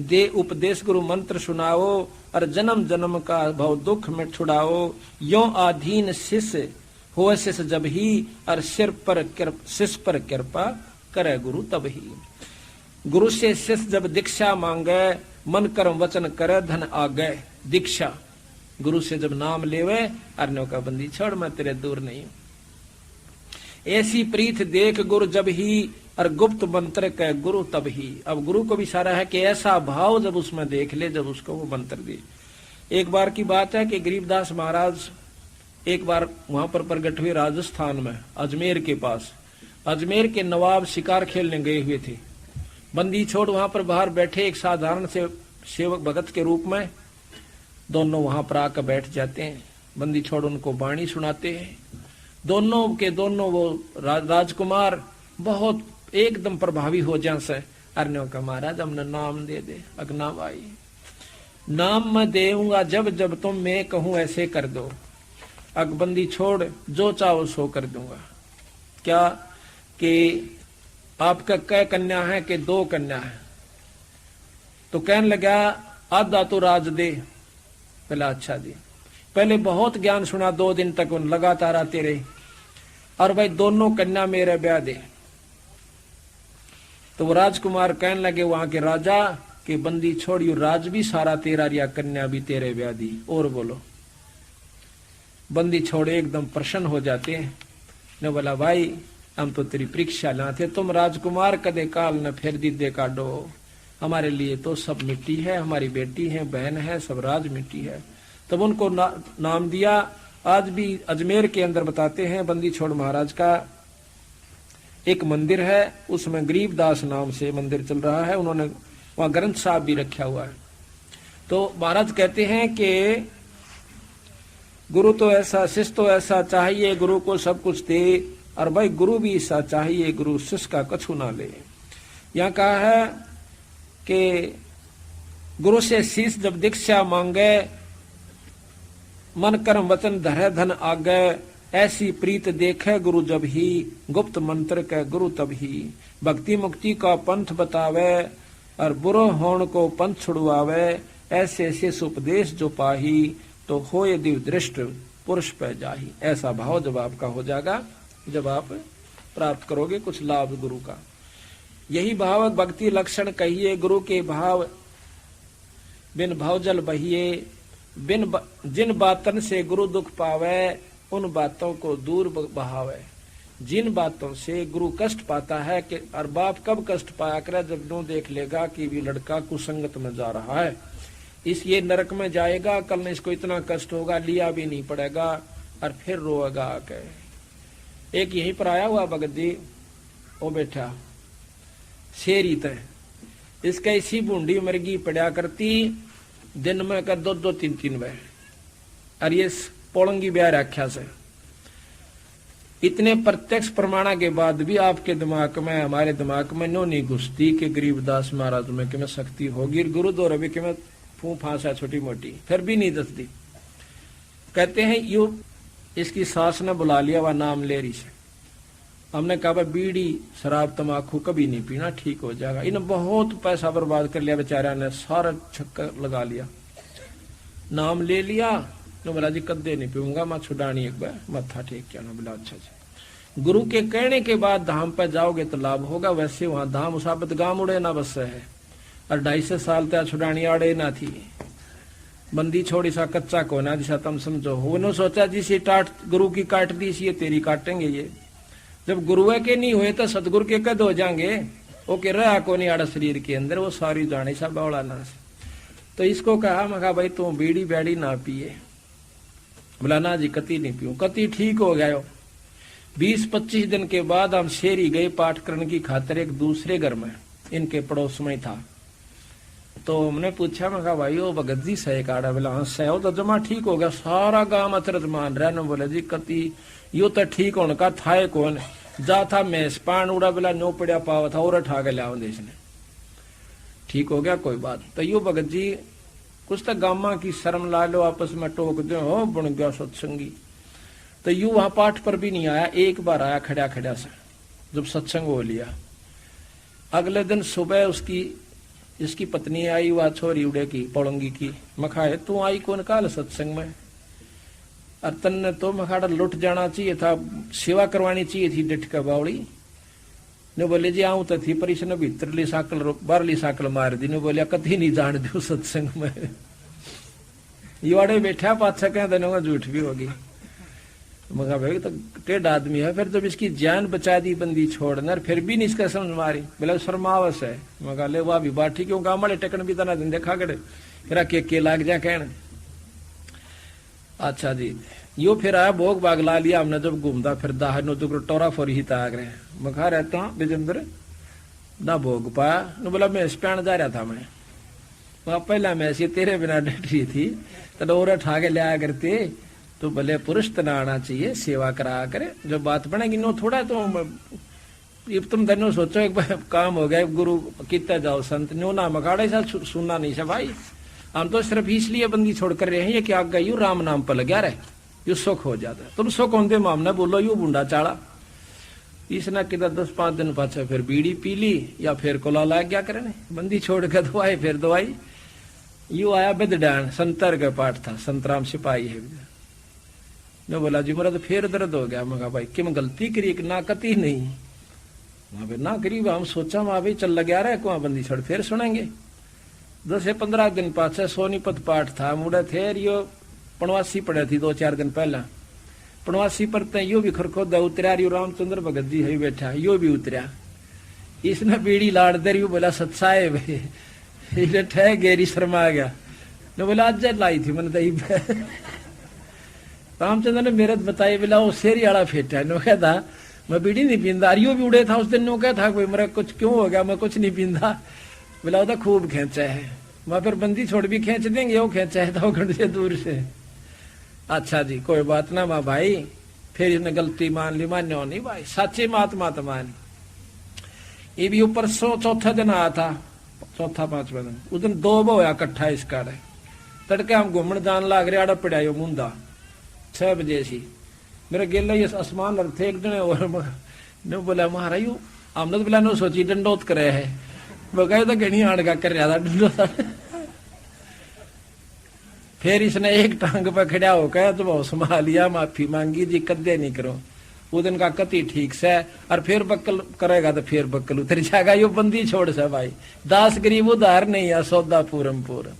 दे उपदेश गुरु मंत्र सुनाओ और जन्म जन्म का भव दुख में छुड़ाओ। यो आधीन शिष्य हो शिष्य जब ही और शिष्य पर कृपा करे गुरु तब ही। गुरु से शिष्य जब दीक्षा मांगे, मन कर्म वचन करे धन आगे। दीक्षा गुरु से जब नाम लेवे, अर्णों का बंदी छोड़ मैं तेरे दूर नहीं हूं। ऐसी प्रीत देख गुरु जब ही और गुप्त मंत्र कह गुरु तब ही। अब गुरु को भी सारा है कि ऐसा भाव जब उसमें देख ले, जब उसको वो मंत्र दे। एक बार की बात है कि गरीबदास महाराज एक बार वहां पर प्रकट हुए राजस्थान में, अजमेर के पास। अजमेर के नवाब शिकार खेलने गए हुए थे। बंदी छोड़ वहां पर बाहर बैठे एक साधारण से सेवक भगत के रूप में, दोनों वहां पर आकर बैठ जाते हैं। बंदी छोड़ उनको वाणी सुनाते हैं। दोनों के दोनों वो राजकुमार बहुत एकदम प्रभावी हो जा से। अर्ण्यों का महाराज हमने नाम दे दे। अगना भाई नाम मैं देऊंगा जब जब तुम मैं कहूं ऐसे कर दो। अकबंदी छोड़ जो चाहो सो कर दूंगा। क्या कि आपका कै कन्या है कि दो कन्या है? तो कहने लगा आधा तो राज दे। पहला अच्छा दे। पहले बहुत ज्ञान सुना, 2 दिन तक उन लगातार आते रहे। और भाई दोनों कन्या मेरे ब्याह दे। तो वो राजकुमार कहने लगे वहां के राजा कि बंदी छोड़ियो, राज भी सारा तेरा रिया, कन्या भी तेरे ब्याह दी। और बोलो। बंदी छोड़े एकदम प्रसन्न हो जाते हैं। ने बोला भाई हम तो तेरी परीक्षा लाते, तुम राजकुमार कदे काल न फिर दीदे काटो। हमारे लिए तो सब मिट्टी है, हमारी बेटी है, बहन है, सब राज मिट्टी है। तब उनको नाम दिया। आज भी अजमेर के अंदर बताते हैं बंदी छोड़ महाराज का एक मंदिर है, उसमें गरीबदास नाम से मंदिर चल रहा है। उन्होंने वहां ग्रंथ साहब भी रखा हुआ है। तो महाराज कहते हैं कि गुरु तो ऐसा, शिष्य तो ऐसा चाहिए, गुरु को सब कुछ दे। और भाई गुरु भी ऐसा चाहिए, गुरु शिष्य का कछु ना ले। यहाँ कहा है कि गुरु से शिष्य जब दीक्षा मांगे, मन कर्म वचन धरे धन आगे। ऐसी प्रीत देखे गुरु जब ही, गुप्त मंत्र के गुरु तब ही। भक्ति मुक्ति का पंथ बतावे और बुरो होण को पंथ छुड़वावे। ऐसे शेष उपदेश जो पाही, तो होए दिव्य दृष्ट पुरुष पे जाही। ऐसा भाव जब आपका हो जाएगा, जब आप प्राप्त करोगे कुछ लाभ गुरु का। यही भाव भक्ति लक्षण कहिए। गुरु के भाव बिन भवजल बहिए। जिन बातन से गुरु दुख पावे, उन बातों को दूर बहावे। जिन बातों से गुरु कष्ट पाता है कि और बाप कब कष्ट पाया करे, जब नो देख लेगा कि भी लड़का कुसंगत में जा रहा है, इस ये नरक में जाएगा, कल ने इसको इतना कष्ट होगा, लिया भी नहीं पड़ेगा और फिर रोएगा आके। एक यहीं पर आया हुआ भगत जी, वो बैठा शेरी तय, इसका इसी बूंदी मरगी पड़ा करती, दिन में कर 2-2 3-3 बह। और ये पोलंगी ब्याह रख्या से। इतने प्रत्यक्ष प्रमाणा के बाद भी आपके दिमाग में, हमारे दिमाग में नो नहीं घुसती कि गरीबदास महाराज में कि मैं शक्ति होगी, गुरु दो रवि कि मैं फू फांसा छोटी मोटी, फिर भी नहीं दसती। कहते हैं यू इसकी सास ने बुला लिया, वह नाम ले रही से। हमने कहा भाई बीड़ी शराब तमाकू कभी नहीं पीना, ठीक हो जाएगा। इन्हें बहुत पैसा बर्बाद कर लिया बेचारा ने, सारा छक्का लगा लिया, नाम ले लिया। तो बोला जी कदे नहीं पीऊंगा, मैं छुड़ानी एक बार मत्था टेक क्या ना। बोला अच्छा जी, गुरु के कहने के बाद धाम पे जाओगे तो लाभ होगा। वैसे वहां धाम उसाबत गांव उड़े ना बस है, और 250 साल तक छुड़ानी आड़े ना थी। बंदी छोड़ी सा कच्चा कोना जिसा तुम समझो। उन्होंने सोचा जिसे टाट गुरु की काट दी सी, ये तेरी काटेंगे ये। जब गुरु के नहीं हुए तो सतगुरु के कद हो जाएंगे। वो कह रहा को नहीं आड़ा शरीर के अंदर, वो सारी जाने सा बौड़ा ना से। तो इसको कहा, मैं कहा भाई तू बीड़ी बैड़ी ना पिए। बोला ना जी कति नहीं पीऊं। कति ठीक हो गया। 20-25 दिन के बाद हम शेरी गए पाठ करने की खातिर एक दूसरे घर में, इनके पड़ोस में था। तो हमने पूछा, मैं कहा भाई वो भगत जी सही काड़ा। बोला हाँ सही हो तो जमा ठीक हो गया। सारा गांव अचरज मान रहा है। बोले जी कति यो तो ठीक होने का था कौन जा था मैं पान उड़ा। बोला नो पड़ा पावा था और उठा के लिया देश ने, ठीक हो गया कोई बात। तो यो भगत जी कुछ तो गामा की शर्म ला लो, आपस में टोक दो, हो बन गया सत्संगी। तो यू वहां पाठ पर भी नहीं आया, एक बार आया खड़ा खड़ा से जब सत्संग हो लिया। अगले दिन सुबह उसकी इसकी पत्नी आई, वह छोरी उड़े की पौड़ंगी की। मखाए तू आई कौन काल सत्संग में, और तन्ने तो मखाड़ा लुट जाना चाहिए था, सेवा करवानी चाहिए थी डिठ का बावड़ी ने। बोले जी आऊं तो थी पर इसने भीतरली साकल बाहरली साकल मार दी। ने बोलिया कभी नहीं जान दू सत्संग में। युवाड़े बैठा पाछा कह देने झूठ भी होगी। मगा भाई तो टेढ़ आदमी है, फिर जब इसकी जान बचा दी बंदी छोड़ना, फिर भी नहीं इसका समझ मारी। बोला शर्मावस है। मगा ले वाह भी बात ठीक, गाँव वाले टकन भी तना दिन देखा करे फिर के लाग जा कहने। अच्छा जी यो फिर आया भोग भाग ला लिया हमने। जब घूमता फिर दाह नो तो टोरा फोरी ही ताग रहे। मखा रहता हूँ विजेंद्र ना भोग पाया। नो बोला मैं स्पैन जा रहा था मैं, वहां पहला मैं ऐसी तेरे बिना डट रही थी तो और उठा के लिया करते। तो भले पुरुष तना आना चाहिए, सेवा करा करे, जो बात बनेगी नो थोड़ा। तो ये तुम धनो सोचो एक बार काम हो गया, गुरु कितना जाओ संत नो ना मखाड़े सा सुनना नहीं सा भाई। हम तो सिर्फ इसलिए बंदी छोड़ कर रहे हैं ये क्या गई राम नाम पर लगा रहे, यू सुख हो जाता है। तुम सुख होते मामने बोलो यू बूंडा चाड़ा। इसने किधर 10-5 दिन पाछे फिर बीड़ी पी ली या फिर कोला लाग गया करे। बंदी छोड़ कर दवाई फिर दवाई। यू आया बिदडान, संतर का पाठ था, संतराम सिपाही है। ने बोला जी मेरा तो फिर दर्द हो गया। मैं कहा भाई कि मैं गलती करी ना कती नहीं, वहां पे ना करी। हम सोचा वहां भी चल लगा रहा है को बंदी छोड़ फिर सुनेंगे। 10-15 दिन पाछे सोनीपत पाठ था, मुड़े थे यो पणवासी पड़े थी 2-4 दिन पहला। पणवासी पर यो भी खरखोदा उतरा, यो रामचंद्र भगत जी है बैठा, यो भी उतरा। इसने बीड़ी लाड़ दे रही, बोला सत्साए भाई ठह गेरी शर्मा आ गया। ने बोला आज लाई थी मैंने तो रामचंद्र ने मेरे बताई। बोला वो शेरी आला फेटा नो कहता मैं बीड़ी नहीं पींदा। यो भी उड़े था उस दिन, नो क्या था कोई मेरा कुछ क्यों हो गया, मैं कुछ नहीं पींदा। बोला तो खूब खेचा है, वहां फिर बंदी छोड़ भी खींच देंगे, वो खेचा है तो घंटे से दूर से। अच्छा जी कोई बात ना माँ भाई, फिर इसने गलती मान ली, मान्यो नहीं भाई, सच्ची महात्मा तो मान। ये भी ऊपर 104 दिन आया था, 4-5वां दिन। उस दिन 2 होया इकट्ठा इसका। तड़के हम घूमन जान लाग रहे, आड़ा पड़ा यो मुंदा 6 बजे सी। मेरे गेला ये आसमान थे एक जने और ने बोला महारा यू हमने तो बोला नो सोची डंडोत करे है। बगाए तो घनी आड़गा कर रहा था डंडोत। फिर इसने एक टांग पर खड़ा होकर तो बहुत संभालिया, माफी मांगी जी कदे नहीं करो। वो दिन का कति ठीक से, और फिर बक्कल करेगा तो फिर बक्कल उतर जाएगा। यो बंदी छोड़ से भाई, दास गरीब उधार नहीं है, सौदा पूरम पूरा।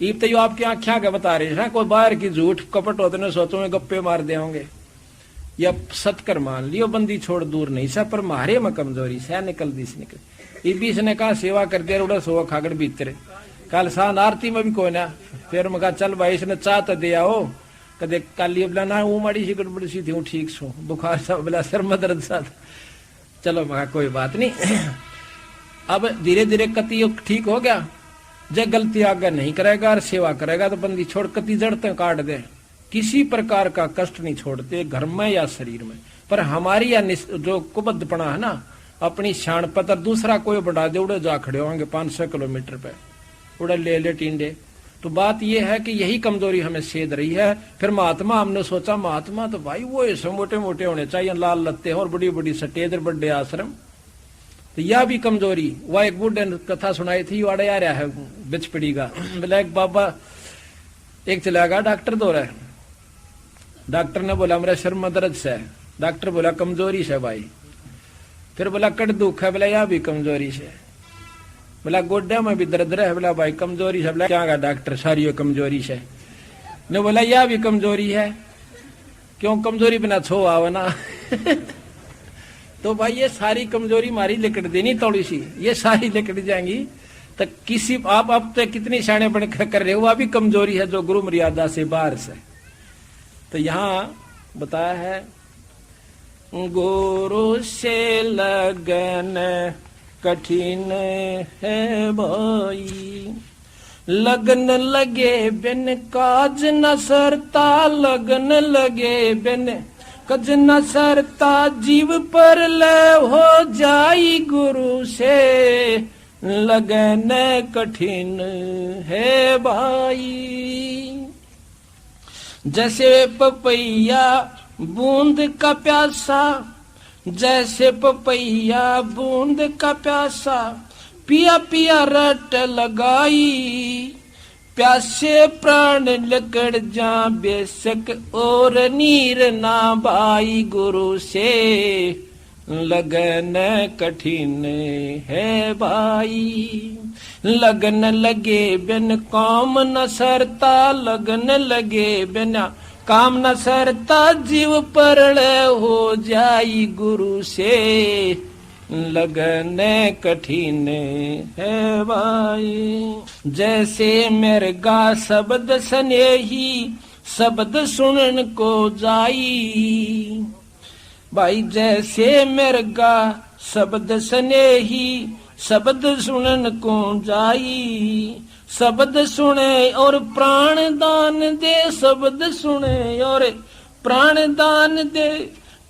ईब तो यो आपकी आंखें आगे बता रही है, कोई बाहर की झूठ कपट होते न सोचो में गप्पे मार दे होंगे या सतकर मान लियो। बंदी छोड़ दूर नहीं सा, पर मारे में कमजोरी से निकल दी से निकल। इबी ने कहा सेवा कर दे उड़ा सो खागड़ भीतर। कल सान आरती में भी कोई ना, फिर मैं कहा चल भाई इसने चाह तो दिया हो कदे काली। बोला ना वो माड़ी सी गड़बड़ी सी थी, ठीक सो बुखार सा, बोला सर में दर्द सा। चलो मैं कोई बात नहीं। अब धीरे धीरे कति ठीक हो गया। जब गलती आगे नहीं करेगा और सेवा करेगा तो बंदी छोड़ कति जड़ते काट दे। किसी प्रकार का कष्ट नहीं छोड़ते, घर में या शरीर में। पर हमारी या जो कुबद्धपना है ना, अपनी शान पतर दूसरा कोई बढ़ा दे, उड़े जा खड़े होंगे 500 किलोमीटर पे, उड़े ले टींडे। तो बात यह है कि यही कमजोरी हमें सेध रही है। फिर महात्मा, हमने सोचा महात्मा तो भाई वो ऐसे मोटे मोटे होने चाहिए, लाल लत्ते और बड़ी बड़ी सटेद बड़े आश्रम, तो यह भी कमजोरी। वह एक बुढ़े ने कथा सुनाई थी, वाड़े आ रहा है बिचपड़ी का, बोला एक बाबा एक चला गया डॉक्टर दो रहा, डॉक्टर ने बोला मेरा सिर में दर्द से, डॉक्टर बोला कमजोरी से भाई। फिर बोला कट दुख है, बोला यह भी कमजोरी से। बोला गोड्या में भी दर्द रहे, बोला भाई कमजोरी से। बोला क्या गा डॉक्टर, सारी कमजोरी से। ने बोला यह भी कमजोरी है, क्यों कमजोरी बिना छो आवे ना। तो भाई ये सारी कमजोरी मारी लिकट देनी थोड़ी सी, ये सारी लिकट जाएंगी तो किसी आप अब तो कितनी शाणे बन कर रहे हो, वह भी कमजोरी है जो गुरु मर्यादा से बाहर से। तो यहाँ बताया है गुरु से लगन कठिन है भाई, लगन लगे बिन काज न सरता, लगन लगे बिन काज न सरता, जीव पर ले हो जाई गुरु से लगन कठिन है भाई। जैसे पपैया बूंद का प्यासा, जैसे पपैया बूंद का प्यासा, पिया पिया रट लगाई, प्यासे प्राण लकड़ जा बेशक और नीर ना भाई, गुरु से लगन कठिन है भाई। लगन लगे बिन काम न सरता, लगन लगे बिना काम न सरता, जीव परल हो जाई गुरु से लगन कठिन है भाई। जैसे मृगा शब्द स्नेही, शब्द सुनन को जाई भाई, जैसे मृगा शब्द स्नेही, शब्द सुनन को जाई, शब्द सुने और प्राण दान दे, शब्द सुने और प्राण दान दे,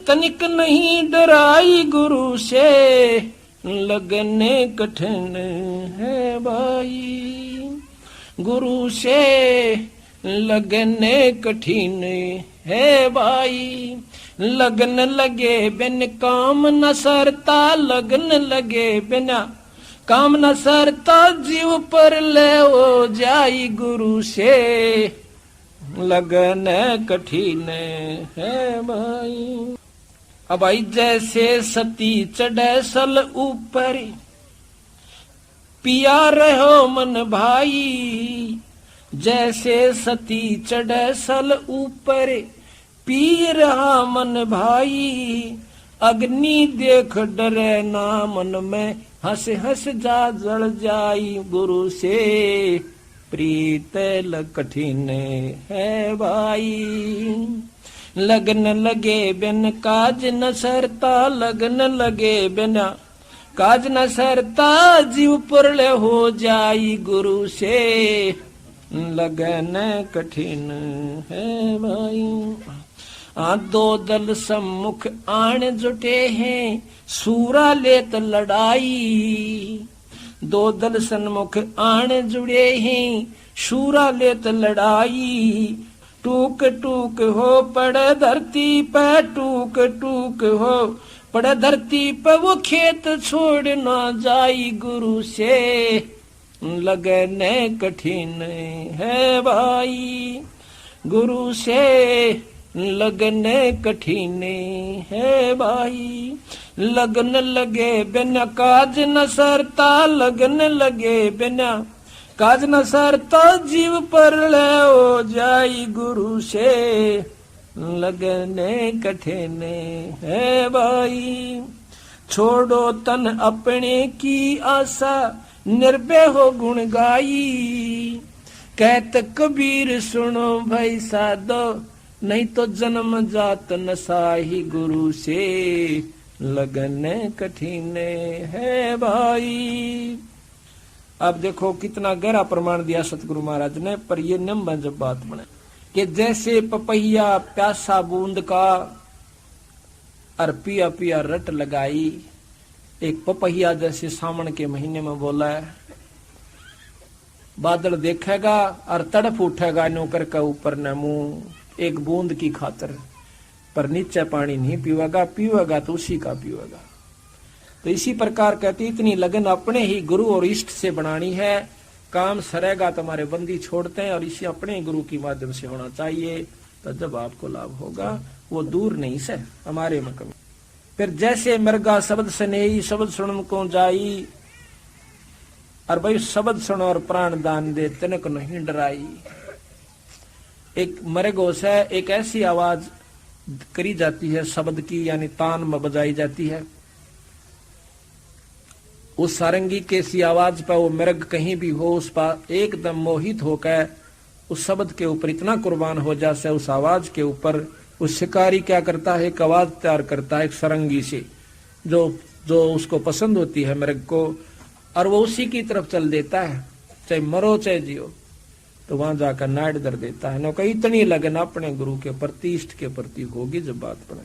तनिक नहीं डराई गुरु से लगने कठिन है भाई, गुरु से लगने कठिन है भाई। लगन लगे बिन काम न सरता, लगन लगे बिना काम न सरता, जीव पर ले हो जाई गुरु से लगन कठिन है भाई। अब भाई जैसे सती चढ़े सल ऊपर, पिया रहो मन भाई, जैसे सती चढ़े सल ऊपर, पी रहा मन भाई, अग्नि देख डरे ना मन में, हंस हंस जा जल जाई गुरु से प्रीत कठिन है भाई। लगन लगे बिन काज न सरता, लगन लगे बिना काज न सरता, जीव पुरले हो जाई गुरु से लगन कठिन है भाई। दो दल सम्मुख आन जुटे हैं, सूरा लेत लड़ाई, दो दल सन्मुख आन जुड़े हैं, सूरा लेत लड़ाई, टूक टूक हो पड़े धरती पे, टूक टूक हो पड़े धरती पे, वो खेत छोड़ ना जाई गुरु से लगने कठिन है भाई, गुरु से लगने कठिन है भाई। लगन लगे बिना काज न सरता, लगन लगे बिना काज न सरता, जीव पर ले हो जाई गुरु से लगने कठिन है भाई। छोड़ो तन अपने की आशा, निर्भय हो गुण गाई, कहत कबीर सुनो भाई साधो, नहीं तो जन्म जात नसाही गुरु से लगने कठिन है भाई। अब देखो कितना गहरा प्रमाण दिया सतगुरु महाराज ने, पर ये निम्न जब बात बने कि जैसे पपैया प्यासा बूंद का और पिया पिया रट लगाई, एक पपैया जैसे सावन के महीने में बोला है, बादल देखेगा और तड़प उठेगा नौकर का ऊपर न मुंह एक बूंद की खातर, पर नीचे पानी नहीं पीवेगा, पीवेगा तो उसी का पीवेगा। तो इसी प्रकार कहती इतनी लगन अपने ही गुरु और इष्ट से बनानी है, काम सरेगा तुम्हारे बंदी छोड़ते हैं और इसी अपने गुरु के माध्यम से होना चाहिए, तो जब आपको लाभ होगा वो दूर नहीं से हमारे में कमी। फिर जैसे मृगा शब्द स्नेही शब्द सुन को जाई, और भाई शब्द सुनो और प्राण दान दे तिनक नहीं डराई। एक मृगो से एक ऐसी आवाज करी जाती है शब्द की, यानी तान में बजाई जाती है। उस सारंगी के सी आवाज पर वो मृग कहीं भी हो उस पर एकदम मोहित होकर उस शब्द के ऊपर इतना कुर्बान हो जाए, उस आवाज के ऊपर उस शिकारी क्या करता है, एक आवाज तैयार करता है एक सारंगी से जो उसको पसंद होती है मृग को, और वो उसी की तरफ चल देता है, चाहे मरो चाहे जियो, तो वहां जाकर नाड़ दर देता है। कहीं इतनी लगन अपने गुरु के प्रति इष्ट के प्रति होगी जब बात पड़े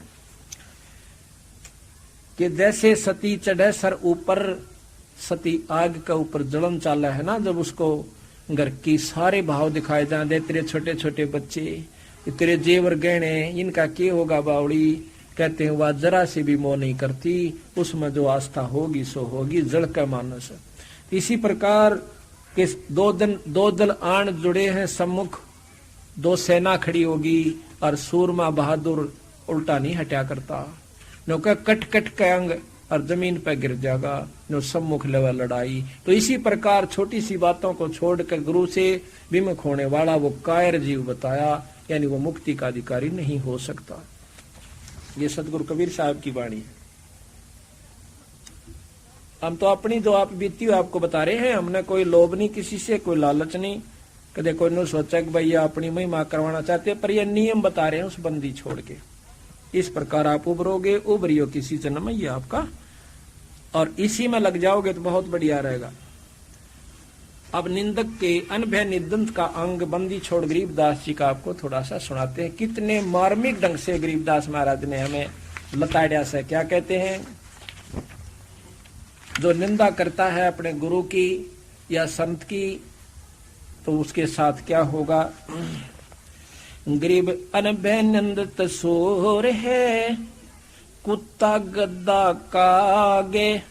कि जैसे सती चढ़े सर ऊपर, सती आग के ऊपर जलन चाला है ना, जब उसको घर की सारे भाव दिखाए जाते, तेरे छोटे छोटे बच्चे, तेरे जेवर गहने, इनका क्या होगा बावड़ी, कहते हैं वह जरा से भी मोह नहीं करती, उसमें जो आस्था होगी सो होगी, जड़ का मानस। इसी प्रकार के दो दल आण जुड़े हैं सम्मुख, दो सेना खड़ी होगी और सूरमा बहादुर उल्टा नहीं हटा करता, नो का कट कट के अंग और जमीन पर गिर जाएगा, नो सम्मुख लेवा लड़ाई। तो इसी प्रकार छोटी सी बातों को छोड़कर गुरु से विमुख होने वाला वो कायर जीव बताया, यानी वो मुक्ति का अधिकारी नहीं हो सकता। ये सतगुरु कबीर साहब की वाणी है। हम तो अपनी जो आप बीती हुई आपको बता रहे हैं, हमने कोई लोभ नहीं किसी से, कोई लालच नहीं, कदे कोई ने सोचा कि भैया अपनी महिमा करवाना चाहते, पर ये नियम बता रहे हैं उस बंदी छोड़ के। इस प्रकार आप उभरोगे, उभरियो किसी जन्म में, ये आपका, और इसी में लग जाओगे तो बहुत बढ़िया रहेगा। अब निंदक के अनभय निदंत का अंग बंदी छोड़ गरीबदास जी का आपको थोड़ा सा सुनाते हैं। कितने मार्मिक ढंग से गरीबदास महाराज ने हमें लताड़िया से क्या कहते हैं। जो निंदा करता है अपने गुरु की या संत की, तो उसके साथ क्या होगा। गरीब अनभय निंदित सोर है, कुत्ता गद्दा कागे,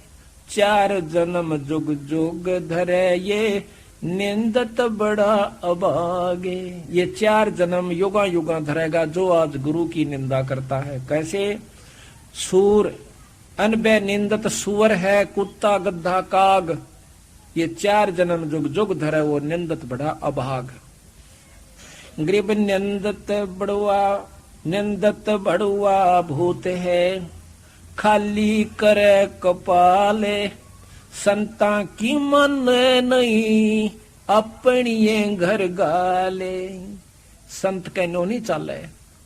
चार जन्म जुग जुग धरे, ये निंदत बड़ा अभागे। ये 4 जन्म युगा युगा धरेगा जो आज गुरु की निंदा करता है। कैसे? सूर अनबे निंदत सुअर है, कुत्ता गद्दा काग, ये 4 जन्म जुग जुग धरे वो निंदत बड़ा अभाग। गरीब निंदत बड़ुआ भूत है, खाली करे कपाले, संता की मन नहीं अपनी घर गाले। संत कहनो नहीं चाले,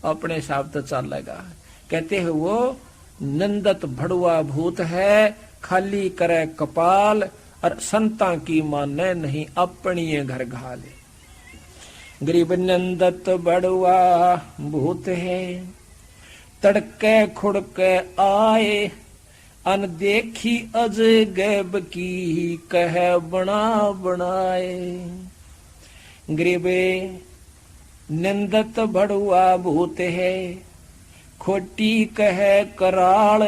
अपने हिसाब तो चलेगा। कहते हैं वो नंदत भड़ुआ भूत है, खाली करे कपाल, और संता की माने नहीं अपनी घर घाले। गरीब नंदत बड़ुआ भूत है, तड़के खुड़के आए, अनदेखी अजगैब की कह बना बनाए। गरीबे नंदत बड़ुआ भूत है, खोटी कह कराल,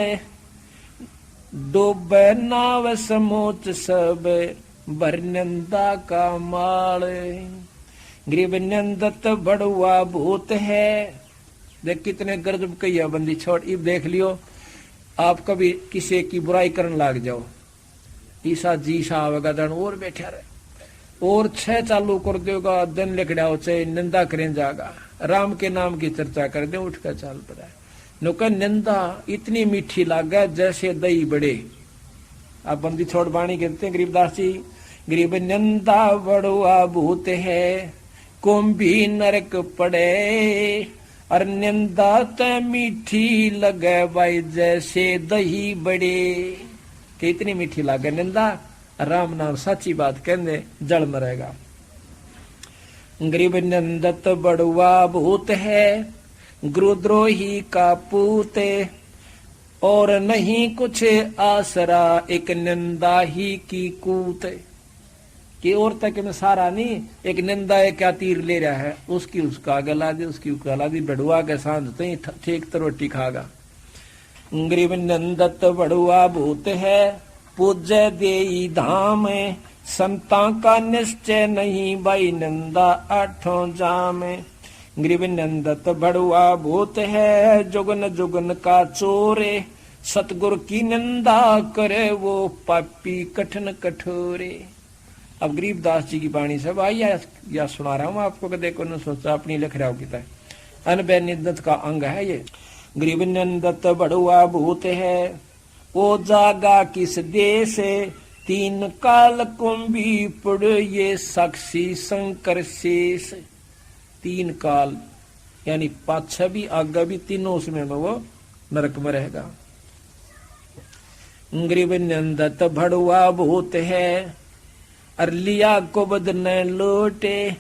डूबे नाव समोच सब भर नंदा का माल। गरीब नंदत बड़ुआ भूत है, देख कितने गरजब कैया बंदी छोड़। इब देख लियो आप कभी किसी की बुराई करने लाग जाओ, ईसा जी सा आवेगा दन और बैठा रहे, और 6 चालू कर देगा, दिन लिखड़ा चाहे निंदा करें जागा, राम के नाम की चर्चा कर दे, उठ कर चाल पड़ा। नुका निंदा इतनी मीठी लागा जैसे दही बड़े। आप बंदी छोड़ बाणी कहते हैं गरीबदास जी। गरीब निंदा बड़ुआ भूत है, कुंभी नरक पड़े, और निंदा त मीठी लगे भाई जैसे दही बड़े। कितनी मीठी लागे निंदा, राम नाम सच्ची बात कहने जल मरेगा। गरीब निंदत बड़ुआ भूत है, गुरुद्रोही का पूते, और नहीं कुछ आसरा एक निंदा ही की कूत। कि और तक में सारा नहीं, एक निंदा है क्या तीर ले रहा है, उसकी उसका गला दे, उसकी गला दी, बड़ुआ के सांझ तो ही ठीक तो रोटी खागा। गरीब नंदत बड़ुआ भूत है, पूज्य देई धाम, संता का निश्चय नहीं भाई नंदा आठों जाम। गरीब नंदत बड़ुआ भूत है, जुगन जुगन का चोरे, सतगुरु की निंदा करे वो पापी कठिन कठोरे। अब गरीबदास जी की वाणी से भाई या सुना रहा हूं आपको, देखो न सोचा अपनी लिख रहा हो किता अनबे निंदत का अंग है ये। गरीब नंदत बड़ुआ भूत है, वो जागा किस देश, तीन काल कुंभी पड़ ये साक्षी शंकर शेष। तीन काल यानी पाछा भी आगा भी, तीनों उसमें में वो नरक में रहेगा। गरीब नंदत बड़ुआ भूत है, अरलिया को बदने लौटे,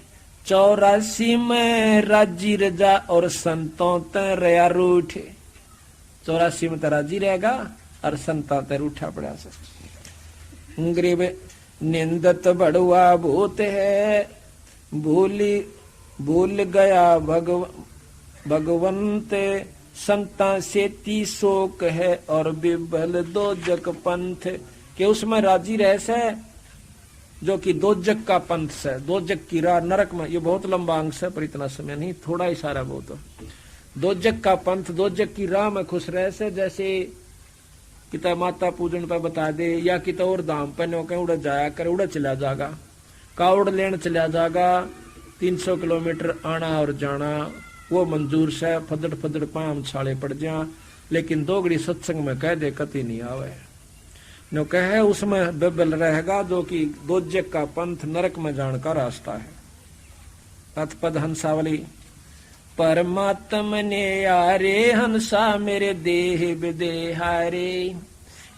84 में राजी रजा और संतों तया रूठे। 84 में तो राजी रहेगा और संतों ते रूठा पड़ा से। गरीब निंदत बड़ुआ भूत है, भूल गया भगवंत, संता सेती शोक है और बिबल दो जग पंथ। के उसमें राजी रह से जो कि दो जग का पंथ से, दो जग की राह नरक में, ये बहुत लंबा अंग है पर इतना समय नहीं, थोड़ा ही सारा बहुत। दो जग का पंथ, दो जग की राह में खुश रह से, जैसे किता माता पूजन पर बता दे या किता और धाम पर नो कहीं उड़ जाया कर, उड़ चला जागा, कावड़ लेन चला जागा, 300 किलोमीटर आना और जाना वो मंजूर से, फदड़ फदड़ पाम छाले पड़ जा, लेकिन दोगड़ी सत्संग में कह दे कति नहीं आवे नो कहे उसमें बेबल रहेगा, जो कि दो जग का पंथ नरक में जाने का रास्ता है। तत्पद हंसावली। परमात्म ने यारे हंसा मेरे देह विदेहारे,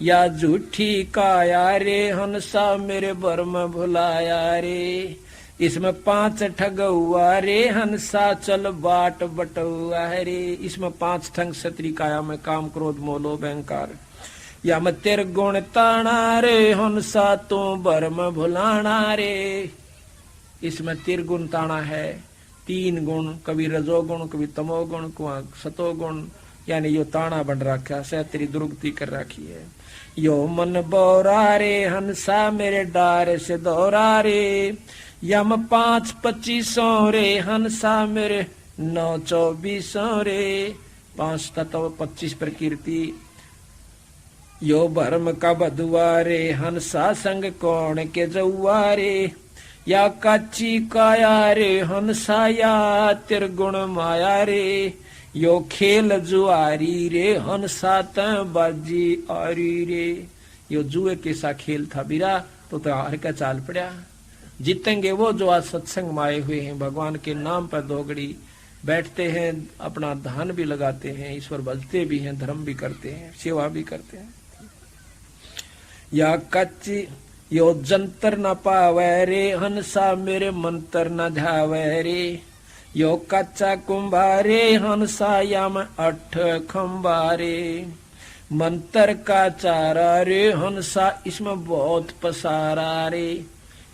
या झूठी काया रे हंसा मेरे बर्म भुलाया रे। इसमें 5 ठग हुआ रे हंसा चल बाट बटुआ रे। इसमें 5 ठग क्षत्रिय काया में काम क्रोध मोलो अहंकार। या मैं तेरे गुण ताना रे हंसा तू बर्म भुलाना रे। इसमें तिरगुण ताना है, 3 गुण, कभी रजोगुण कभी तमोगुण कभी सतोगुण, यानी यो ताना बन रखा है, तेरी दुर्गति कर रखी है। यो मन बोरा रे हंसा मेरे डार से दौरा रे। यम 5 25 रे हंसा मेरे 9 24 रे। 5 तत्व 25 प्रकृति। यो भरम का बधुआ रे हंसा संग कौन के जौआ रे। या काची काया रे हंसा या तिरगुण माया रे। यो खेल जुआरी रे हंसा त बाजी आरी रे। यो जुए के सा खेल था बिरा तो हार का चाल पड़ा। जीतेंगे वो जो आज सत्संग में आए हुए हैं, भगवान के नाम पर दोगड़ी बैठते हैं, अपना धन भी लगाते हैं, ईश्वर भजते भी हैं, धर्म भी करते हैं, सेवा भी करते हैं। या कच्ची यो जंतर न पावे रे हंसा मेरे मंत्र न ध्यावे रे। यो कच्चा कुंभारे हंसा यम 8 खंबारे। मंत्र का चारा रे हंसा इसमें बहुत पसारा रे।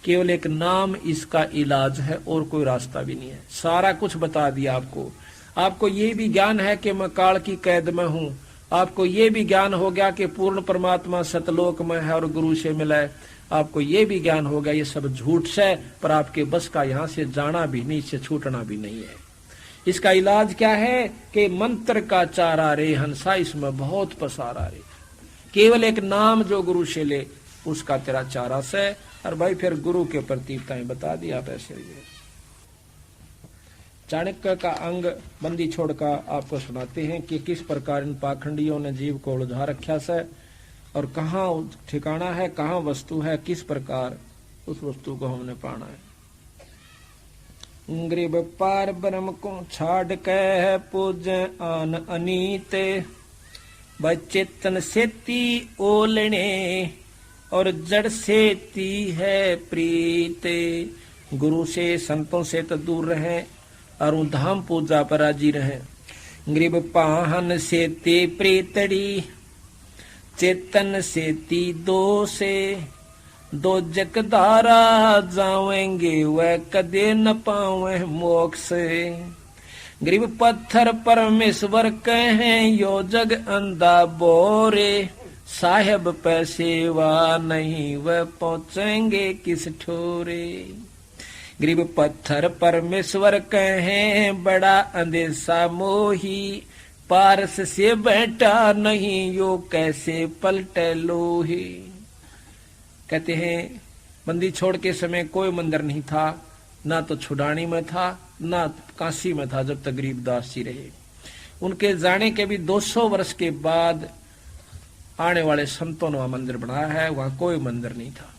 केवल एक नाम इसका इलाज है और कोई रास्ता भी नहीं है। सारा कुछ बता दिया आपको। आपको ये भी ज्ञान है कि मैं काल की कैद में हूँ। आपको ये भी ज्ञान हो गया कि पूर्ण परमात्मा सतलोक में है और गुरु से मिला है। आपको ये भी ज्ञान हो गया ये सब झूठ से, पर आपके बस का यहाँ से जाना भी नहीं, इससे छूटना भी नहीं है। इसका इलाज क्या है कि मंत्र का चारा रे हंसा इसमें बहुत पसारा रे। केवल एक नाम जो गुरु से ले उसका तेरा चारा से। और भाई फिर गुरु के प्रतीकताएं बता दी आप ऐसे। चाणक्य का अंग बंदी छोड़कर आपको सुनाते हैं कि किस प्रकार इन पाखंडियों ने जीव को उलझा रखा से और कहाँ ठिकाना है, कहाँ वस्तु है, किस प्रकार उस वस्तु को हमने पाना है। गरीब पार ब्रह्म को छाड़ के पूजे आन अनीते। बचेतन सेती ओलने और जड़ सेती है प्रीते। गुरु से संतों से तो दूर रहे और धाम पूजा पर राजी रहे। गरीब पाहन सेते प्रीतड़ी चेतन सेती दो से। दो जकदारा जावेंगे वह कदे न पावे मोक्ष। गरीब पत्थर परमेश्वर कहें यो जग अंधा बोरे, साहेब पैसेवा नहीं वह पहुंचेंगे किस ठोरे। गरीब पत्थर परमेश्वर कहें बड़ा अंदेशा मोही, पारस से बैठा नहीं यो कैसे पलटे लोहे। कहते हैं बंदी छोड़ के समय कोई मंदिर नहीं था, ना तो छुड़ानी में था ना काशी में था जब तक गरीबदास जी रहे। उनके जाने के भी 200 वर्ष के बाद आने वाले संतों ने वहां मंदिर बनाया है, वहां कोई मंदिर नहीं था।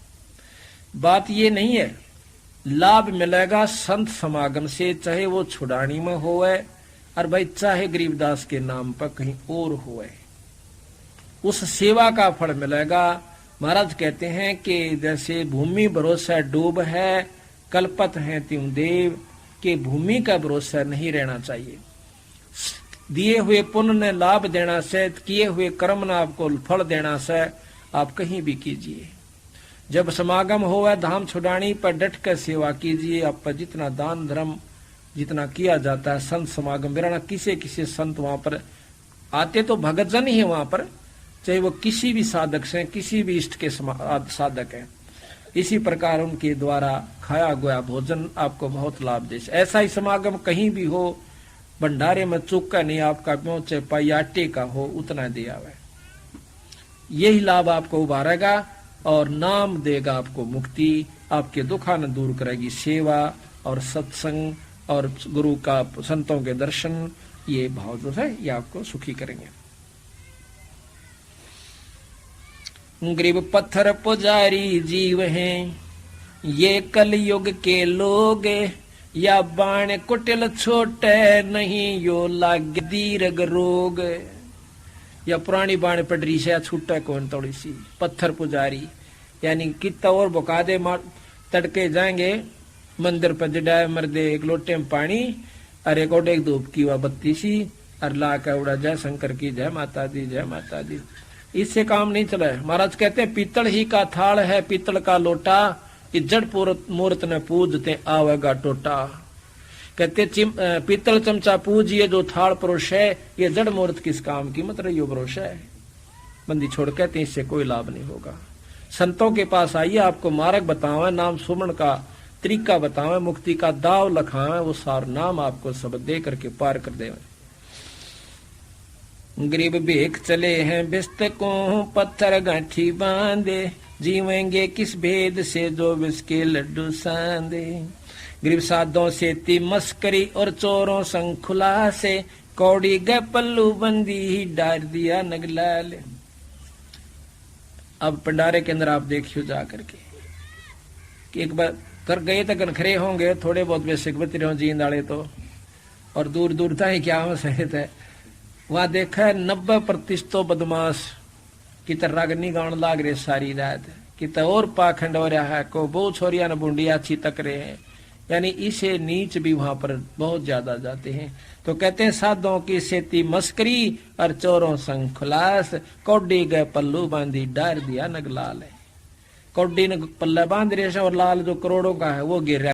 बात ये नहीं है, लाभ मिलेगा संत समागम से, चाहे वो छुड़ानी में होवे और भाई चाहे गरीबदास के नाम पर कहीं और होवे, उस सेवा का फल मिलेगा। महाराज कहते हैं कि जैसे भूमि भरोसा डूब है, कल्पत है त्यों देव, के भूमि का भरोसा नहीं रहना चाहिए। दिए हुए पुण्य ने लाभ देना से, किए हुए कर्म ने आपको फल देना से, आप कहीं भी कीजिए। जब समागम होवे धाम छुड़ानी पर डट कर सेवा कीजिए। आप पर जितना दान धर्म जितना किया जाता है, संत समागम बिराना किसे किसे संत वहां पर आते तो भगत जन ही है वहां पर, चाहे वो किसी भी साधक से, किसी भी इष्ट के साधक है। इसी प्रकार उनके द्वारा खाया गया भोजन आपको बहुत लाभ दे। ऐसा ही समागम कहीं भी हो, भंडारे में चुका नहीं आपका पहुंचे, पाई आटे का हो उतना दिया हुआ, यही लाभ आपको उभारेगा और नाम देगा आपको मुक्ति, आपके दुखान दूर करेगी सेवा और सत्संग और गुरु का संतों के दर्शन। ये भाव जो है ये आपको सुखी करेंगे। गरीब पत्थर पुजारी जीव हैं ये कलयुग के लोग, या बाण कुटिल छोटे नहीं यो लाग दीर्घ रोग। या पुरानी बाण पडरी से छूटे कौन थोड़ी सी। पत्थर पुजारी यानी कितना और बुका दे, तड़के जाएंगे मंदिर पर जड़ाए मर्दे एक लोटे में पानी और एक और एक धूप की वह बत्ती सी और ला के उड़ा जय शंकर की जय माता दी जय माता दी। इससे काम नहीं चला है। महाराज कहते हैं पीतल ही का थाल है पीतल का लोटा, जड़ मूर्त ने पूजते आवेगा टोटा। कहते पीतल चमचा पूजिए जो थाल परोश है, ये जड़ मूर्त किस काम की, मतलब यो भरोसा है। बंदी छोड़ कहते इससे कोई लाभ नहीं होगा। संतों के पास आइए, आपको मार्ग बतावे, नाम सुमन का तरीका बतावे, मुक्ति का दाव लखावे, वो सार नाम आपको सब दे करके पार कर देवे। गरीब भेख चले हैं बिस्त को पत्थर गांठी बांधे, जीवेंगे किस भेद से जो विष के लड्डू सांदे। गरीब साधों से ती मस्करी और चोरों संग खुला से, कौड़ी गए पल्लू बंदी ही डार दिया नगलाल। अब भंडारे के अंदर आप देखियो जा करके कि एक बार कर गए तो गनखरे होंगे, थोड़े बहुत बेसिक बती रहो जींद आले तो, और दूर दूर तक क्या हो सहित है। वहां देखा है 90% तो बदमाश कित रागनी गाउन लाग रहे सारी रात, कित और पाखंड हो रहा है, को बहु छोरिया न बूंडिया अच्छी तक रहे हैं, यानी इसे नीच भी वहां पर बहुत ज्यादा जाते हैं। तो कहते हैं साधों की सेती मस्करी और चोरों संग खुलास, कौडी गए पल्लू बांधी डार दिया नगलाल है। कौडी ने पल्ला बांध रहे और लाल जो करोड़ों का है वो गिर रहा